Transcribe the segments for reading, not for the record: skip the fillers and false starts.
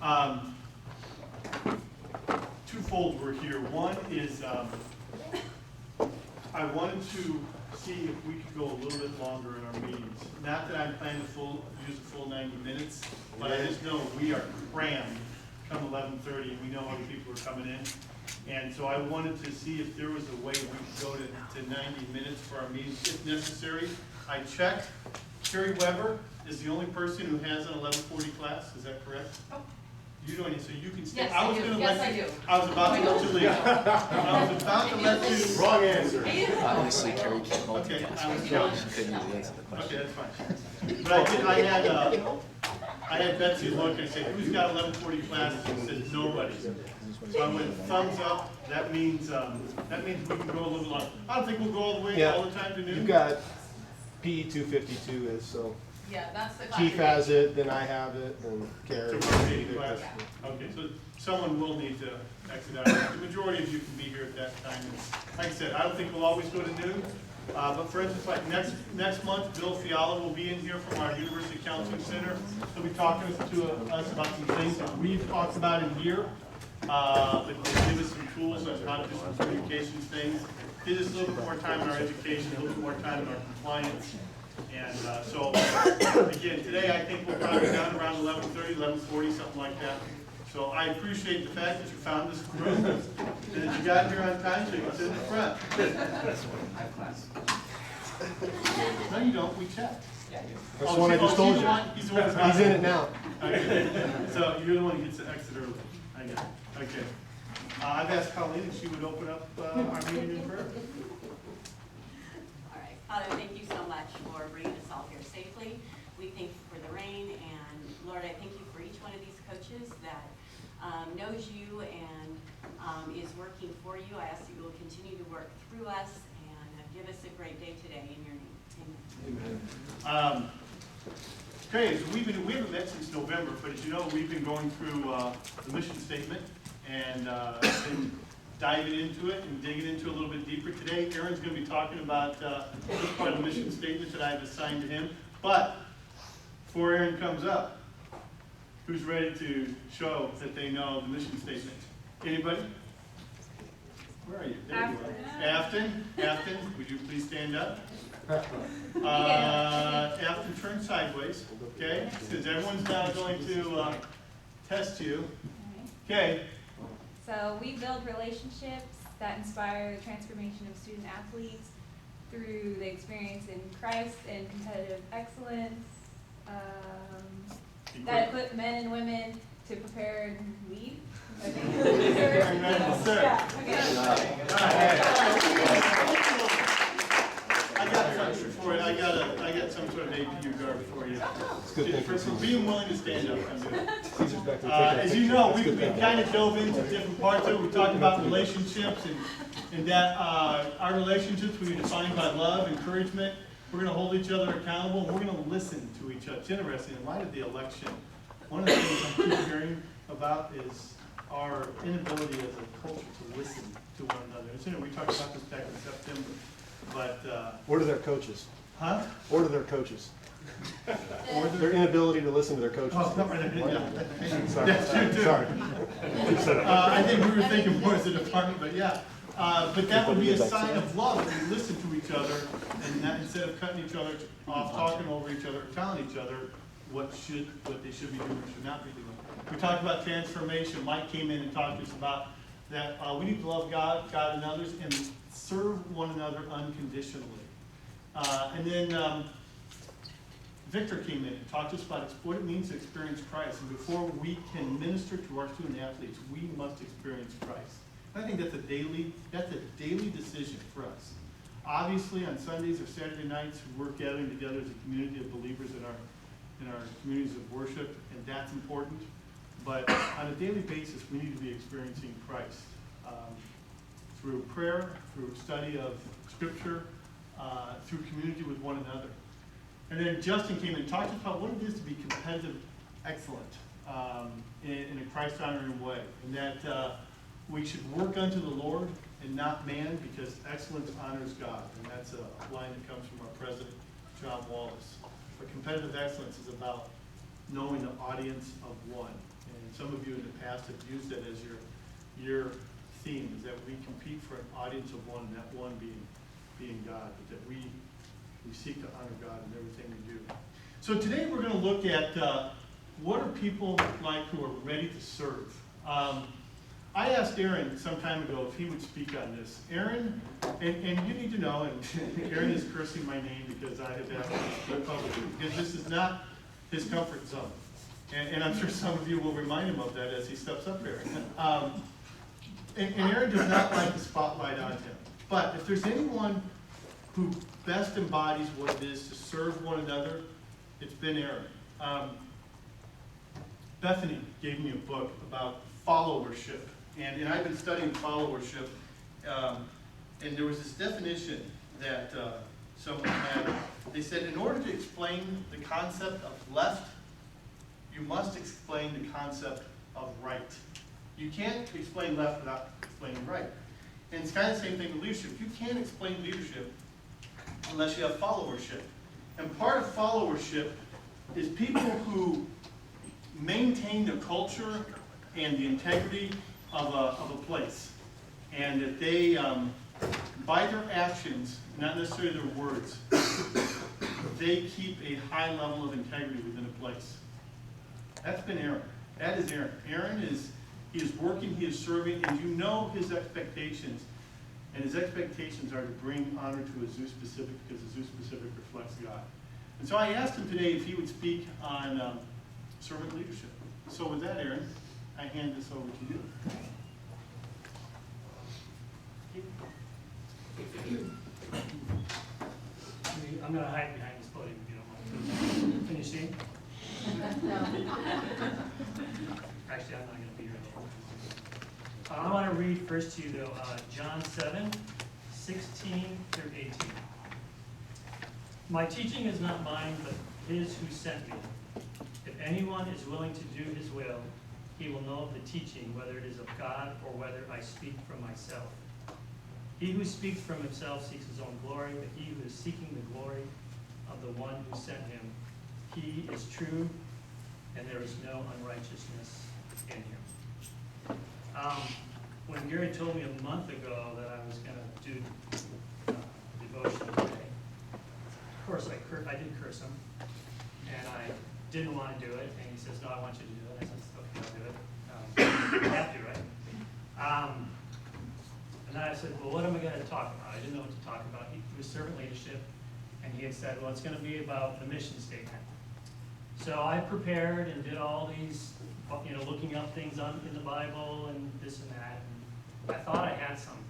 Um, Twofold we're here. One is I wanted to see if we could go a little bit longer in our meetings. Not that I'm planning to use a full 90 minutes, but I just know we are crammed come 11:30, and we know other people are coming in. And so I wanted to see if there was a way we could go to 90 minutes for our meetings if necessary. I checked. Carrie Weber is the only person who has an 11:40 class. Is that correct? Oh. You don't, so you can stay. Yes, I was I do. gonna Yes, let I you. do. I was about to let you leave. I was about to let you. Wrong answer. Obviously, Carrie can't Okay, multitask. I was She going. couldn't really answer the Okay, question. that's fine. But I had Betsy look and say, who's got 11:40 classes? And said, nobody. So I went thumbs up. That means we can go a little longer. I don't think we'll go all the way, Yeah. all the time to noon. You've got P 252 is, so Yeah, that's the class. Chief has it, then I have it, then Carrie. To rotate class. Okay, so someone will need to exit out. The majority of you can be here at that time. And like I said, I don't think we'll always go to noon. But for instance, like next month, Bill Fiala will be in here from our University Counseling Center. He'll be talking to us about some things that we've talked about in here. But they give us some tools on how to do some communications things. Give us a little bit more time in our education, a little bit more time in our compliance. And so, again, today I think we'll probably be done around 11:30, 11:40, something like that. So I appreciate the fact that you found this room and that you got here on time so you can sit in the front. No, you don't. We checked. That's the one I just told you. He's the one that's He's in it now. Okay. So you're the one who gets to exit early. I get it. Okay. I've asked Colleen if she would open up our meeting in prayer. All right, Father, thank you so much for bringing us all here safely. We thank you for the rain, and Lord, I thank you for each one of these coaches that knows you and is working for you. I ask that you will continue to work through us and give us a great day today in your name. Amen. Okay, so we haven't met since November, but as you know, we've been going through the mission statement and been diving into it and digging into it a little bit deeper. Today, Aaron's going to be talking about this part of the mission statement that I've assigned to him. But before Aaron comes up, who's ready to show that they know the mission statement? Anybody? Where are you? There you are. Afton, would you please stand up? Afton, turn sideways, okay? Because everyone's now going to test you. Okay. So we build relationships that inspire the transformation of student athletes through the experience in Christ and competitive excellence, that equip men and women to prepare and lead. I think. Sir. I got something for you. I got some sort of APU guard for you. For being willing to stand up. As you know, we kind of dove into different parts of it. We talked about relationships and that our relationships we define by love, encouragement. We're going to hold each other accountable, and we're going to listen to each other. It's interesting. In light of the election, one of the things I keep hearing about is our inability as a culture to listen to one another. We talked about this back in September, but Order their coaches. huh? Order their coaches. Their inability to listen to their coaches. Oh, not right. Yeah. Sorry. That's true too. Sorry. I think we were thinking more as a department, but yeah. But that would be a sign of love if we listen to each other and not, instead of cutting each other off, talking over each other, telling each other what they should be doing or should not be doing. We talked about transformation. Mike came in and talked to us about that we need to love God and others, and serve one another unconditionally. And then Victor came in and talked to us about what it means to experience Christ. And before we can minister to our student athletes, we must experience Christ. I think that's a daily decision for us. Obviously, on Sundays or Saturday nights, we're gathering together as a community of believers in our communities of worship, and that's important. But on a daily basis, we need to be experiencing Christ through prayer, through study of Scripture, through community with one another. And then Justin came and talked about what it is to be competitive excellent in a Christ-honoring way, and that we should work unto the Lord and not man, because excellence honors God. And that's a line that comes from our president, John Wallace. But competitive excellence is about knowing the audience of one. And some of you in the past have used that as your theme, is that we compete for an audience of one, and that one being God, but that we seek to honor God in everything we do. So today we're going to look at what are people like who are ready to serve. I asked Aaron some time ago if he would speak on this. Aaron, and you need to know, and Aaron is cursing my name because I have asked him to speak publicly, because this is not his comfort zone. And I'm sure some of you will remind him of that as he steps up here. And Aaron does not like the spotlight on him. But if there's anyone who best embodies what it is to serve one another, it's been Aaron. Bethany gave me a book about followership. And I've been studying followership. And there was this definition that someone had. They said, in order to explain the concept of left, you must explain the concept of right. You can't explain left without explaining right. And it's kind of the same thing with leadership. You can't explain leadership unless you have followership. And part of followership is people who maintain the culture and the integrity of a place. And that they, by their actions, not necessarily their words, they keep a high level of integrity within a place. That's been Aaron. That is Aaron. Aaron he is working, he is serving, and you know his expectations. And his expectations are to bring honor to Azusa Pacific, because Azusa Pacific reflects God. And so I asked him today if he would speak on servant leadership. So with that, Aaron, I hand this over to you. I'm going to hide behind this podium if you don't mind. Can you see? Actually, I'm not going to be here anymore. I want to read first to you, though, John 7, 16 through 18. My teaching is not mine, but his who sent me. If anyone is willing to do his will, he will know of the teaching, whether it is of God or whether I speak from myself. He who speaks from himself seeks his own glory, but he who is seeking the glory of the one who sent him, he is true, and there is no unrighteousness in him. When Gary told me a month ago that I was going to do devotion today, of course I did curse him, and I didn't want to do it, and he says, no, I want you to do it. I said, okay, I'll do it. You have to, right? And then I said, well, what am I going to talk about? I didn't know what to talk about. He was servant leadership, and he had said, well, it's going to be about the mission statement. So I prepared and did all these, looking up things in the Bible and this and that. And I thought I had something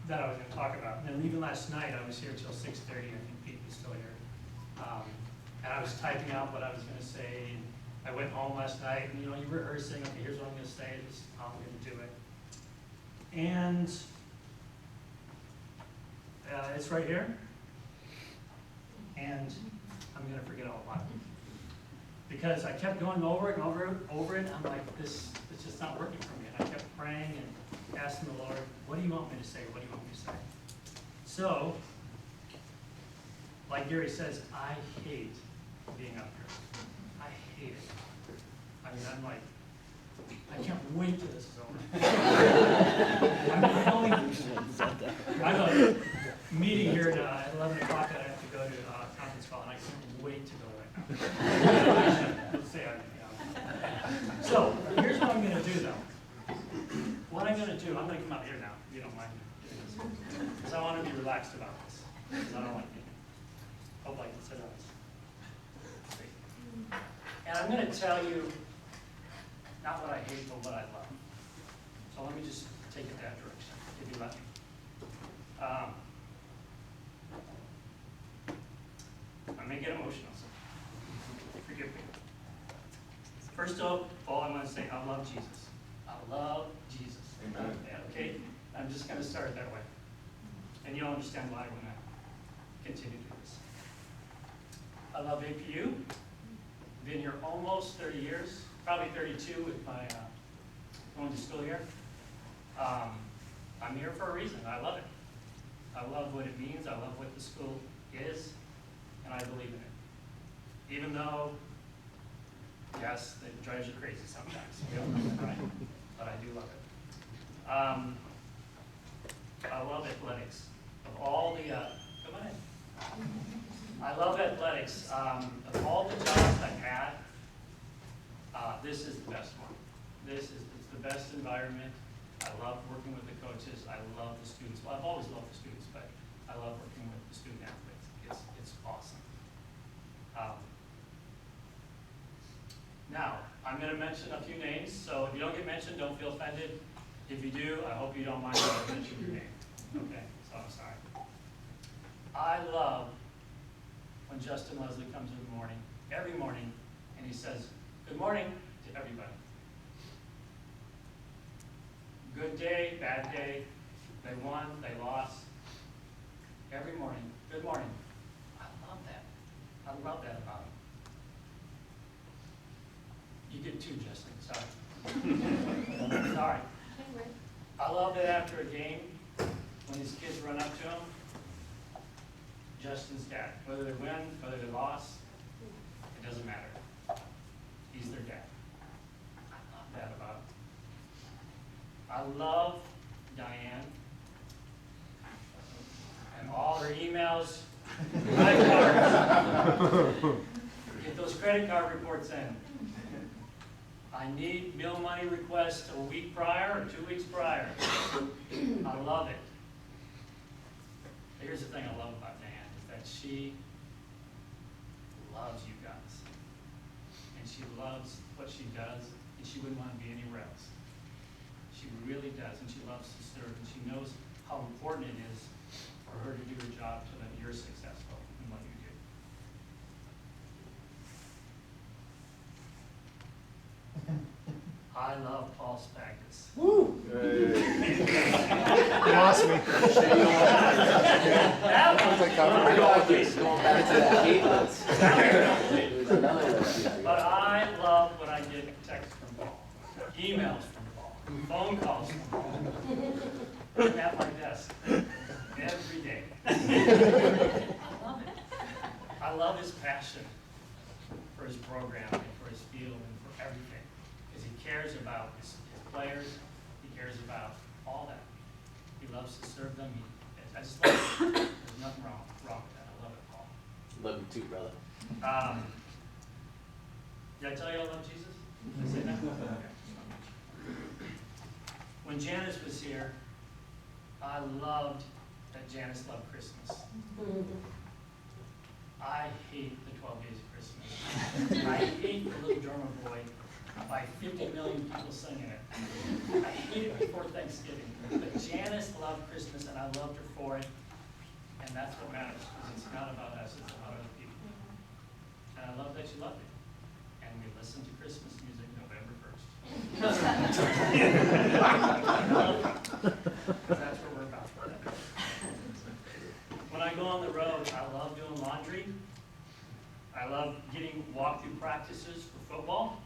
that I was going to talk about. And then even last night, I was here till 6:30. I think Pete was still here. And I was typing out what I was going to say. And I went home last night, and you're rehearsing. Okay, here's what I'm going to say. This is how I'm going to do it. And it's right here. And I'm going to forget all about it. Because I kept going over it and over it. And I'm like, it's just not working for me. And I kept praying and asking the Lord, what do you want me to say? What do you want me to say? So, like Gary says, I hate being up here. I hate it. I mean, I'm like, I can't wait till this is over. I have a meeting here at 11 o'clock that I have to go to a conference call, and I can't wait to go right now. Let's say So, here's what I'm going to do, though. What I'm going to do, I'm going to come out here now, if you don't mind. Because I want to be relaxed about this. Because I don't want to hope I can sit on this. And I'm going to tell you not what I hate, but what I love. So let me just take it that direction, if you let me. I may get emotional, so forgive me. First of all, I want to say I love Jesus. I love Jesus. Amen. Yeah, okay? I'm just going to start that way. And you'll understand why when I continue to do this. I love APU. Been here almost 30 years, probably 32 with my going to school here. I'm here for a reason. I love it. I love what it means. I love what the school is, and I believe in it. Even though Yes, it drives you crazy sometimes, we all know that, right? But I do love it. I love athletics. Of all the, come on in. I love athletics. Of all the jobs I've had, this is the best one. It's the best environment. I love working with the coaches. I love the students. Well, I've always loved the students, but I love working with the student athletes. It's awesome. Now, I'm going to mention a few names, so if you don't get mentioned, don't feel offended. If you do, I hope you don't mind if I mention your name. Okay, so I'm sorry. I love when Justin Leslie comes in the morning, every morning, and he says, "Good morning" to everybody. Good day, bad day, they won, they lost. Every morning, good morning. I love that. I love that about him. You get two, Justin, sorry. Sorry. I love that after a game, when his kids run up to him, Justin's dad. Whether they win, whether they lost, it doesn't matter. He's their dad. I love that about him. I love Diane and all her emails, credit cards. Get those credit card reports in. I need meal money requests a week prior or 2 weeks prior. I love it. Here's the thing I love about Diane, is that she loves you guys. And she loves what she does, and she wouldn't want to be anywhere else. She really does, and she loves to serve, and she knows how important it is for her to do her job so that you're successful in what you do. I love Paul Spagus. You lost me. That was Going back to that gate list. But I love when I get texts from Paul, emails from Paul, phone calls from Paul. I'm at my desk every day. I love his passion for his program and for his field and for everything. Because he cares about his players, he cares about all that. He loves to serve them. I just love it. There's nothing wrong with that. I love it, Paul. Love you too, brother. Did I tell you I love Jesus? Did I say that? Okay. When Janice was here, I loved that Janice loved Christmas. I hate the 12 Days of Christmas. I hate the Little Drummer Boy by 50 million people singing it. I hate it before Thanksgiving. But Janice loved Christmas, and I loved her for it. And that's what matters, because it's not about us, it's about other people. And I love that you loved it. And we listened to Christmas music November 1st. That's what we're about. When I go on the road, I love doing laundry. I love getting walkthrough practices for football.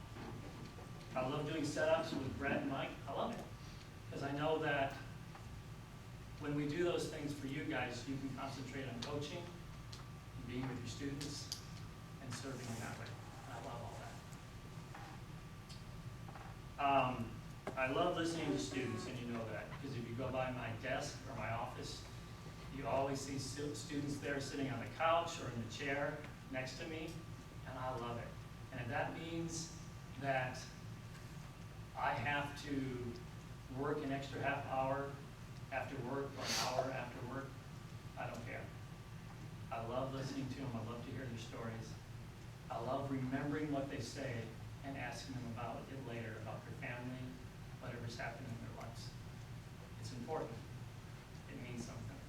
I love doing setups with Brett and Mike. I love it. Because I know that when we do those things for you guys, you can concentrate on coaching, and being with your students, and serving in that way. And I love all that. I love listening to students, and you know that. Because if you go by my desk or my office, you always see students there sitting on the couch or in the chair next to me, and I love it. And if that means that I have to work an extra half hour after work or an hour after work, I don't care. I love listening to them. I love to hear their stories. I love remembering what they say and asking them about it later, about their family, whatever's happening in their lives. It's important. It means something.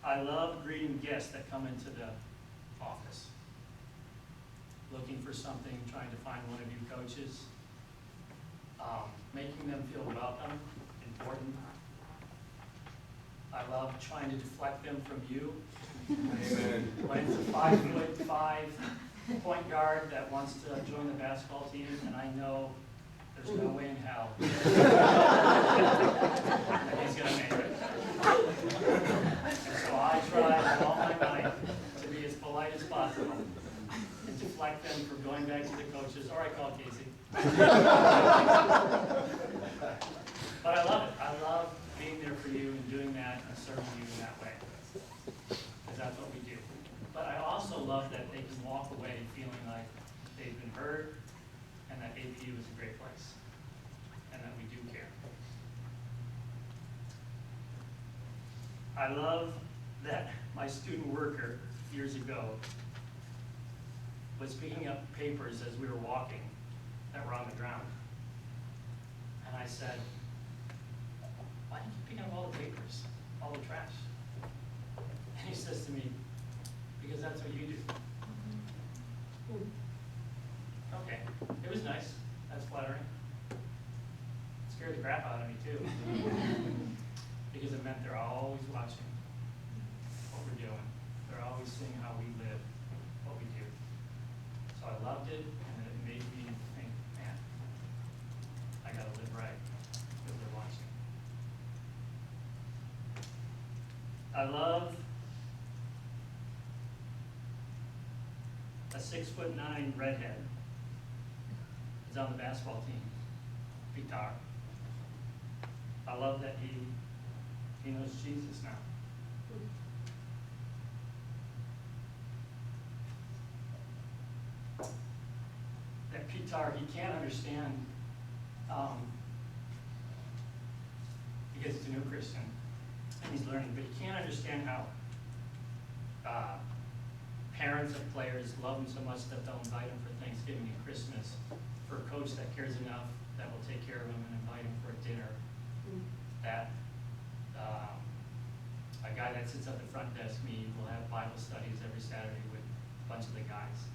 I love greeting guests that come into the office, looking for something, trying to find one of you coaches, making them feel welcome, important. I love trying to deflect them from you. Amen. When it's a 5'5" point guard that wants to join the basketball team, and I know there's no way in hell that he's going to make it. And so I try with all my might to be as polite as possible and to deflect them from going back to the coaches, or I call Casey. But I love it. I love being there for you and doing that and serving you in that way. Because that's what we do. But I also love that they can walk away feeling like they've been heard and that APU is a great place and that we do care. I love that my student worker years ago was picking up papers as we were walking that were on the ground. And I said, why do you keep picking up all the papers, all the trash? And he says to me, because that's what you do. Okay, it was nice, that's flattering. It scared the crap out of me too. Because it meant they're always watching what we're doing. They're always seeing how we live, what we do. So I loved it, and it made me think, man, I gotta live right, because they're watching. I love a 6'9" redhead is on the basketball team, Pitar. I love that he knows Jesus now. That Pitar, he can't understand, because he's a new Christian, and he's learning, but he can't understand how parents of players love him so much that they'll invite him for Thanksgiving and Christmas, for a coach that cares enough that will take care of him and invite him for a dinner. That a guy that sits at the front desk meeting will have Bible studies every Saturday with a bunch of the guys.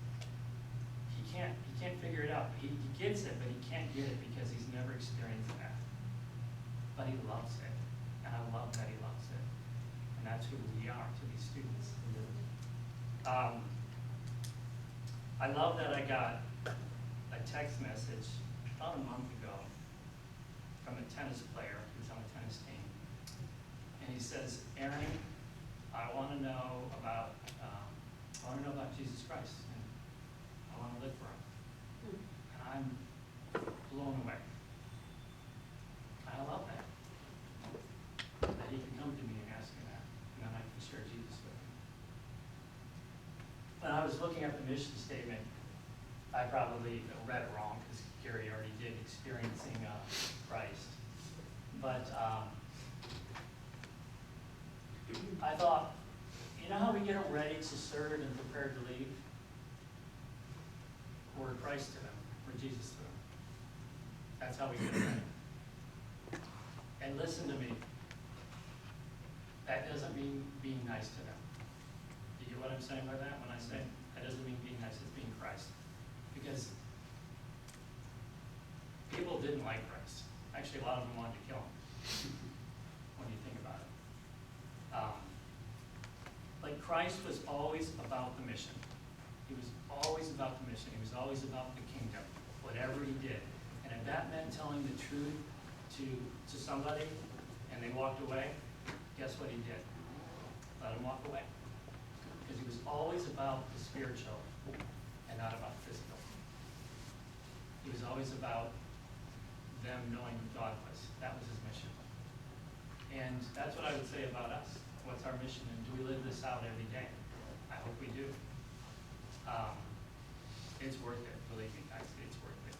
He can't figure it out. He gets it, but he can't get it because he's never experienced that. But he loves it, and I love that he loves it. And that's who we are to these students. I love that I got a text message about a month ago from a tennis player who's on the tennis team. And he says, Aaron, I want to know about Jesus Christ, and I want to live for him. And I'm blown away. I love that. That he can come to me and ask me that, and then I can share Jesus with him. When I was looking at the mission statement, I probably read it wrong because Gary already did, experiencing Christ. But I thought, you know how we get them ready to serve and prepared to leave? We're Christ to them, we're Jesus to them. That's how we get them ready. And listen to me, that doesn't mean being nice to them. Do you get what I'm saying by that? When I say that doesn't mean being nice, it's being Christ. Because people didn't like Christ. Actually, a lot of them wanted to kill him, when you think about it. Like Christ was always about the mission. He was always about the mission. He was always about the kingdom, whatever he did. And if that meant telling the truth to somebody and they walked away, guess what he did? Let him walk away. Because he was always about the spiritual and not about the physical. He was always about them knowing who God was. That was his mission. And that's what I would say about us. What's our mission, and do we live this out every day? I hope we do. It's worth it, believe me, guys, it's worth it.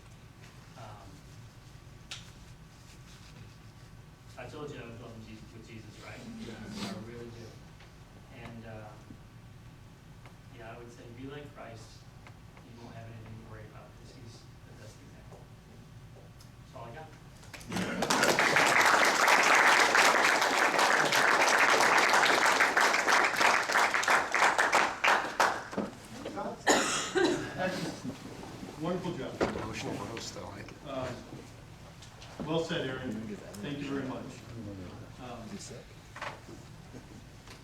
I told you I was loving Jesus with Jesus, right? I really do. And yeah, I would say be like Christ. You won't have anything to worry about because he's the best example. That's all I got. Wonderful job. Emotional roast, though. Well said, Aaron. Thank you very much.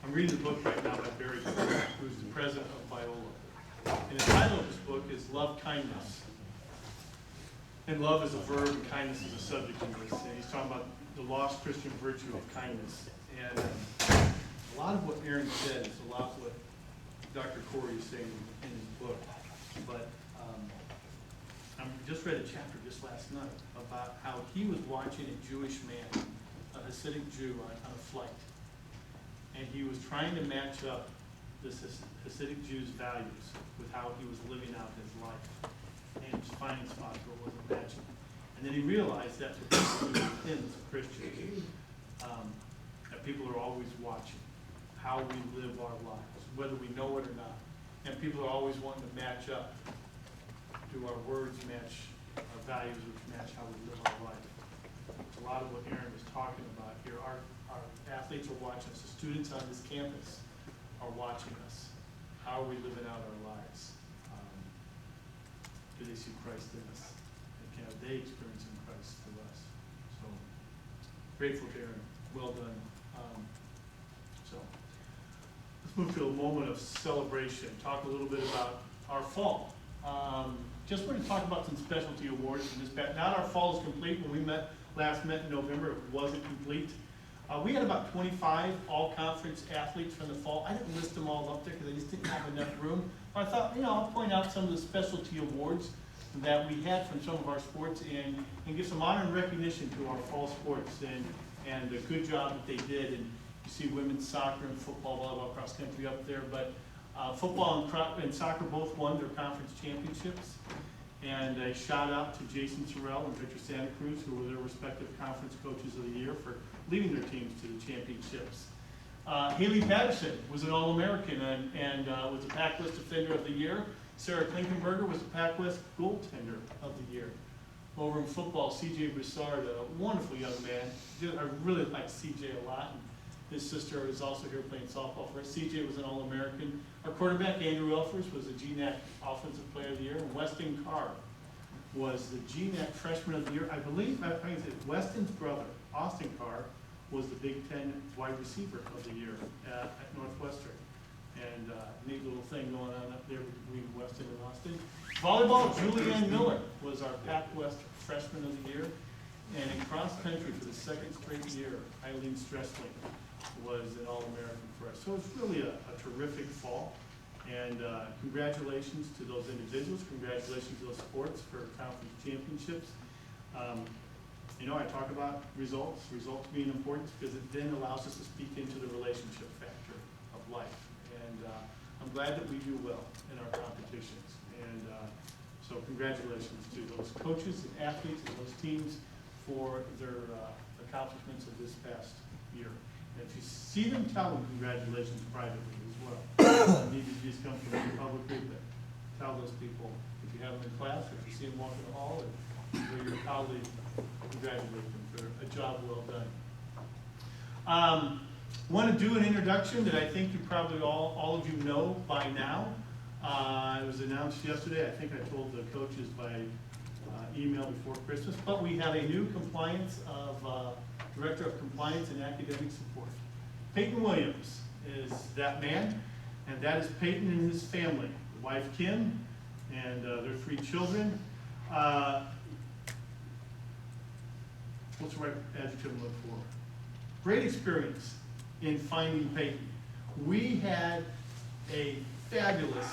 I'm reading the book right now by Barry Cooper, who's the president of Biola. And the title of this book is Love Kindness. And love is a verb and kindness is a subject in this. And he's talking about the lost Christian virtue of kindness. And a lot of what Aaron said is a lot of what Dr. Corey is saying in his book. but I just read a chapter just last night about how he was watching a Jewish man, a Hasidic Jew, on a flight. And he was trying to match up this Hasidic Jew's values with how he was living out his life. And his finding spots where it wasn't matching. And then he realized that's what people do with him as a Christian. That people are always watching how we live our lives, whether we know it or not. And people are always wanting to match up. Do our words match our values, which match how we live our life? It's a lot of what Aaron was talking about here. Our athletes are watching us. The students on this campus are watching us. How are we living out our lives? Do they see Christ in us? And are they experiencing Christ through us? So, grateful to Aaron. Well done. So, let's move to a moment of celebration. Talk a little bit about our fall. Just want to talk about some specialty awards from this past. Now that our fall is complete. When we last met in November, it wasn't complete. We had about 25 all-conference athletes from the fall. I didn't list them all up there because I just didn't have enough room. But I thought, I'll point out some of the specialty awards that we had from some of our sports and give some honor and recognition to our fall sports and the good job that they did. And you see women's soccer and football, volleyball, cross country up there. But football and soccer both won their conference championships. And a shout out to Jason Sorrell and Victor Santa Cruz, who were their respective conference coaches of the year, for leading their teams to the championships. Haley Patterson was an All-American and was a Pac West Defender of the Year. Sarah Klinkenberger was the Pac West Goaltender of the Year. Over in football, C.J. Broussard, a wonderful young man. I really like C.J. a lot. His sister is also here playing softball for us. C.J. was an All-American. Our quarterback, Andrew Elfers, was a GNAC Offensive Player of the Year. And Weston Carr was the GNAC Freshman of the Year. I believe, Weston's brother, Austin Carr, was the Big Ten Wide Receiver of the Year at Northwestern. And neat little thing going on up there between Weston and Austin. Volleyball, Julianne Miller was our Pac West Freshman of the Year. And in cross country for the second straight year, Eileen Stressling was an All-American for us. So it's really a terrific fall. And congratulations to those individuals. Congratulations to those sports for conference championships. I talk about results being important because it then allows us to speak into the relationship factor of life. And I'm glad that we do well in our competitions. And so congratulations to those coaches and athletes and those teams for their accomplishments of this past year. And if you see them, tell them congratulations privately as well. You need to just come from me publicly, but tell those people if you have them in class, or if you see them walking the hall, or your colleague, congratulate them for a job well done. Want to do an introduction that I think you probably all of you know by now. It was announced yesterday. I think I told the coaches by email before Christmas, but we have a new Director of Compliance and Academic Support. Peyton Williams is that man, and that is Peyton and his family, wife Kim, and their 3 children. What's the right adjective to look for? Great experience in finding Peyton. We had a fabulous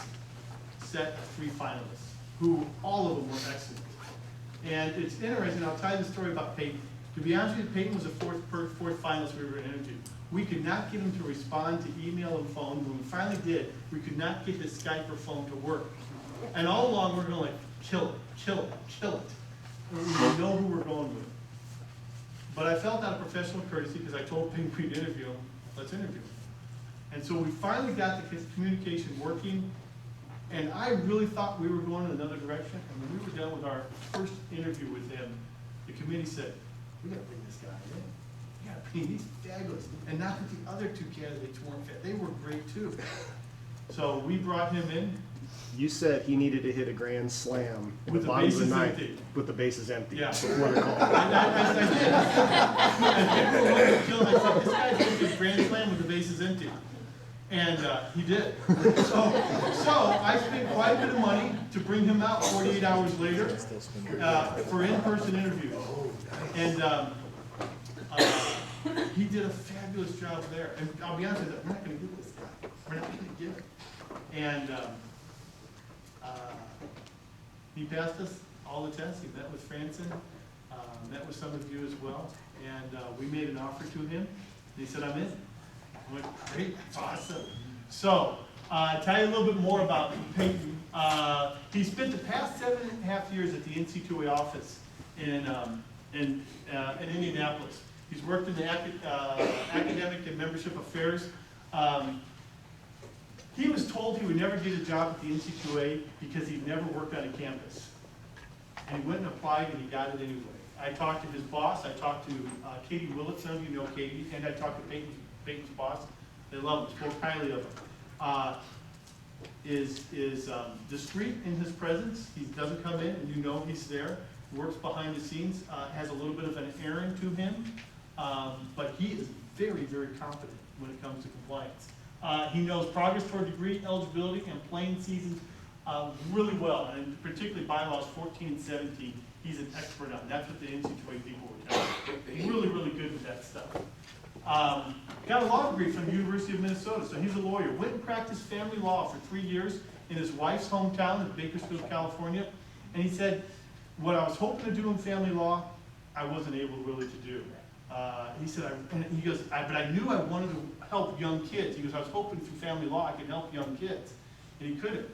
set of 3 finalists, who all of them were excellent. And it's interesting, I'll tell you the story about Peyton. To be honest with you, Peyton was the fourth finalist we were going to interview. We could not get him to respond to email and phone. When we finally did, we could not get his Skype or phone to work. And all along, we're going to kill it, kill it, kill it. We know who we're going with. But I felt out of professional courtesy, because I told Peyton we'd interview him, let's interview him. And so we finally got the communication working. And I really thought we were going in another direction. And when we were done with our first interview with him, the committee said, we got to bring this guy in. We got to bring, he's fabulous. And not that the other 2 candidates weren't fit. They were great too. So we brought him in. You said he needed to hit a grand slam in With the the bottom of the bases ninth empty. with the bases empty. Yeah. Before the call. I did. And people looked at Jill and I said, this guy's going to grand slam with the bases empty. And he did. So I spent quite a bit of money to bring him out 48 hours later for in-person interviews. And he did a fabulous job there. And I'll be honest with you, we're not going to get this guy. We're not going to get him. And He passed us all the tests. He met with Franson, met with some of you as well, and we made an offer to him. And he said, I'm in. I went, great, that's awesome. So, tell you a little bit more about Peyton. He spent the past 7.5 years at the NC2A office in Indianapolis. He's worked in the academic and membership affairs. He was told he would never get a job at the NC2A because he'd never worked on a campus. And he went and applied and he got it anyway. I talked to his boss, I talked to Katie Willett, some of you know Katie, and I talked to Peyton's boss. They love him, spoke highly of him. Is discreet in his presence. He doesn't come in and you know he's there. Works behind the scenes, has a little bit of an errand to him, but he is very, very confident when it comes to compliance. He knows progress toward degree eligibility and playing seasons really well, and particularly bylaws 14 and 17, he's an expert on. That's what the NC2A people were telling me. Really, really good with that stuff. Got a law degree from the University of Minnesota, so he's a lawyer. Went and practiced family law for 3 years in his wife's hometown in Bakersfield, California, and he said, what I was hoping to do in family law, I wasn't able really to do. He said, but I knew I wanted to help young kids. He goes, I was hoping through family law I could help young kids, and he couldn't.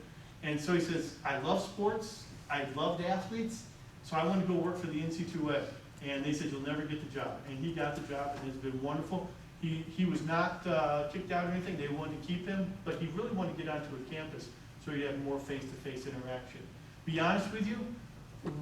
And so he says, I love sports, I loved athletes, so I wanted to go work for the NC2A. And they said, you'll never get the job. And he got the job, and it's been wonderful. He was not kicked out or anything. They wanted to keep him, but he really wanted to get onto a campus so he'd have more face-to-face interaction. Be honest with you,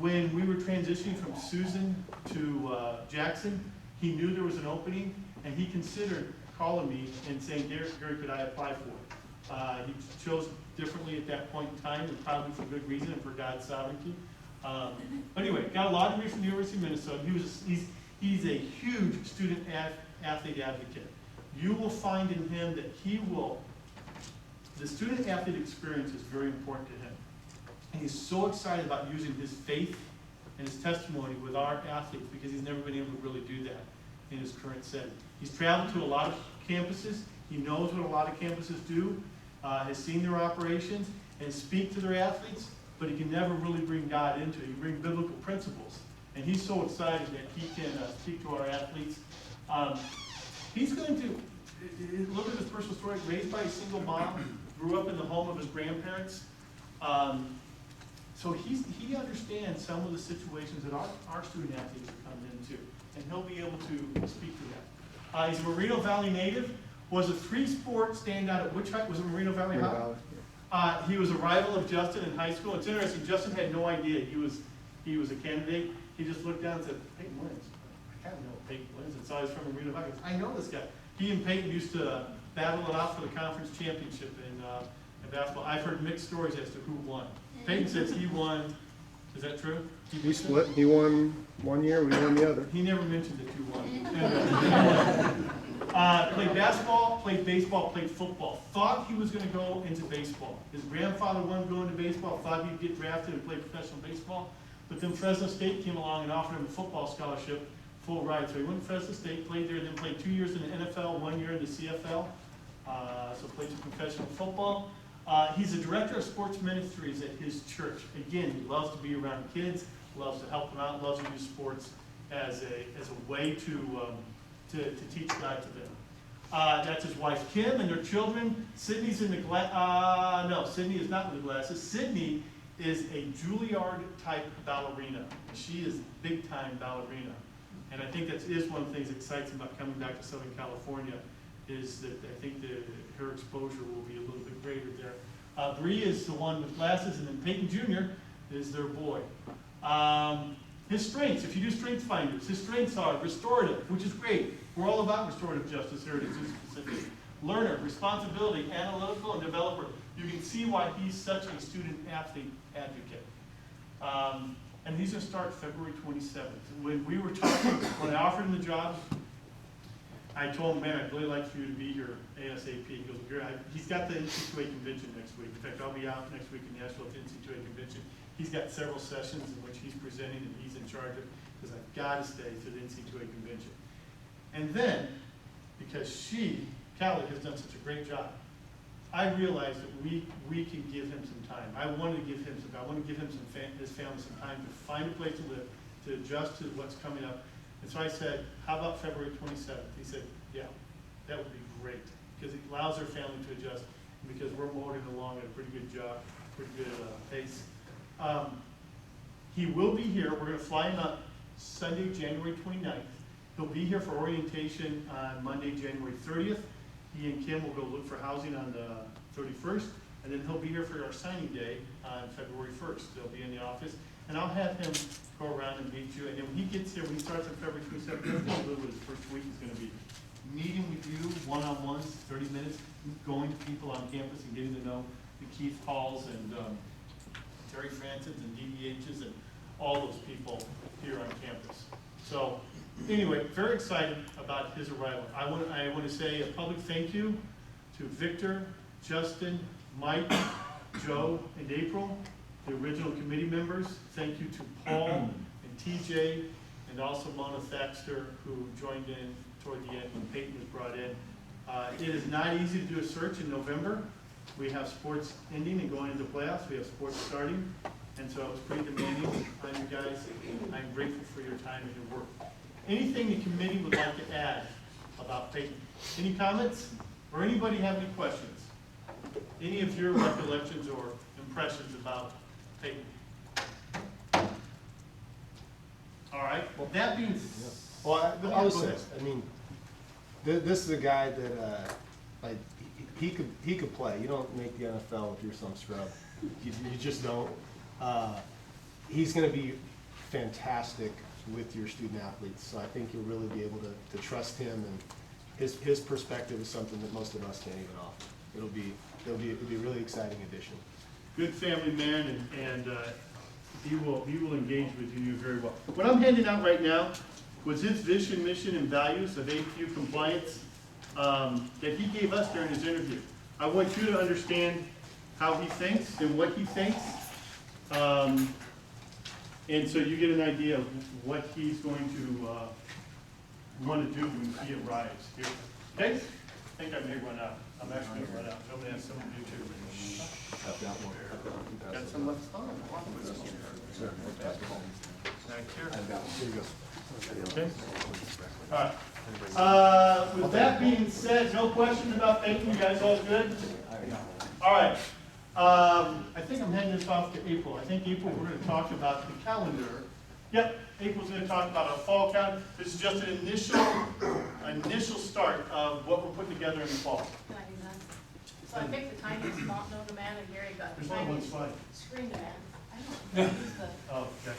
when we were transitioning from Susan to Jackson, he knew there was an opening, and he considered calling me and saying, Gary, could I apply for it? He chose differently at that point in time, and probably for good reason and for God's sovereignty. But anyway, got a law degree from the University of Minnesota. He's a huge student athlete advocate. You will find in him that the student athlete experience is very important to him. And he's so excited about using his faith and his testimony with our athletes because he's never been able to really do that in his current setting. He's traveled to a lot of campuses. He knows what a lot of campuses do, has seen their operations, and speak to their athletes, but he can never really bring God into it. He can bring biblical principles. And he's so excited that he can speak to our athletes. He's going to, look at his personal story, raised by a single mom, grew up in the home of his grandparents. So he understands some of the situations that our student athletes are coming into, and he'll be able to speak to that. He's a Moreno Valley native, was a 3-sport standout at which high? Was it Moreno Valley High? He was a rival of Justin in high school. It's interesting, Justin had no idea he was a candidate. He just looked down and said, Peyton wins. I kind of know what Peyton wins. And so he's from Moreno Valley. I know this guy. He and Peyton used to battle it out for the conference championship in basketball. I've heard mixed stories as to who won. Peyton says he won. Is that true? We split. He won one year, we won the other. He never mentioned that you won. Played basketball, played baseball, played football. Thought he was going to go into baseball. His grandfather wanted to go into baseball, thought he'd get drafted and play professional baseball. But then Fresno State came along and offered him a football scholarship, full ride. So he went to Fresno State, played there, then played 2 years in the NFL, 1 year in the CFL. So played some professional football. He's a director of sports ministries at his church. Again, he loves to be around kids, loves to help them out, loves to use sports as a way to teach God to them. That's his wife Kim and their children. Sydney's in the no, Sydney is not in the glasses. Sydney is a Juilliard type ballerina. She is big time ballerina. And I think that is one of the things that excites him about coming back to Southern California, is that I think her exposure will be a little bit greater there. Bree is the one with glasses, and then Peyton Jr. is their boy. His strengths, if you do strength finders, his strengths are restorative, which is great. We're all about restorative justice here at Azusa Pacific. Learner, responsibility, analytical, and developer. You can see why he's such a student-athlete advocate. And he's going to start February 27th. When we were talking, when I offered him the job, I told him, man, I'd really like for you to be here ASAP. He goes, he's got the NC2A convention next week. In fact, I'll be out next week in Nashville at the NC2A convention. He's got several sessions in which he's presenting and he's in charge of, because I've got to stay to the NC2A convention. And then, because Callie has done such a great job, I realize that we can give him some time. I want to give him his family some time to find a place to live, to adjust to what's coming up. And so I said, how about February 27th? He said, yeah, that would be great, because it allows their family to adjust, and because we're moving along at a pretty good job, pretty good pace. He will be here. We're going to fly him up Sunday, January 29th. He'll be here for orientation on Monday, January 30th. He and Kim will go look for housing on the 31st, and then he'll be here for our signing day on February 1st. They'll be in the office, and I'll have him go around and meet you. And then when he gets here, when he starts on February 27th, that's going to be his first week is going to be meeting with you one-on-ones, 30 minutes, going to people on campus and getting to know the Keith Halls and Terry Francis and DBHs and all those people here on campus. So anyway, very excited about his arrival. I want to say a public thank you to Victor, Justin, Mike, Joe, and April, the original committee members. Thank you to Paul and TJ, and also Mona Thaxter, who joined in toward the end when Peyton was brought in. It is not easy to do a search in November. We have sports ending and going into playoffs. We have sports starting. And so it was pretty demanding on you guys. I'm grateful for your time and your work. Anything the committee would like to add about Peyton? Any comments? Or anybody have any questions? Any of your recollections or impressions about Peyton? All right, well, that being Well, I would say, I mean, this is a guy that, like, he could play. You don't make the NFL if you're some scrub. You just don't. He's going to be fantastic with your student athletes, so I think you'll really be able to trust him, and his perspective is something that most of us can't even offer. It'll be a really exciting addition. good family man, and he will engage with you very well. What I'm handing out right now was his vision, mission, and values of APU compliance that he gave us during his interview. I want you to understand how he thinks and what he thinks. And so you get an idea of what he's going to want to do when he arrives here. Okay? I think I may run out. I'm actually going to run out. Nobody has something to do too. Got some left on. Here you go. Okay. All right. With that being said, no question about Peyton. You guys all good? All right. I think I'm handing this off to April. I think April, we're going to talk about the calendar. Yep, April's going to talk about our fall calendar. This is just an initial start of what we're putting together in the fall. Can I do that? So I picked the tiniest font known to man, and Gary got the There's only one tiniest slide. screen to man. I don't use the. Oh, okay.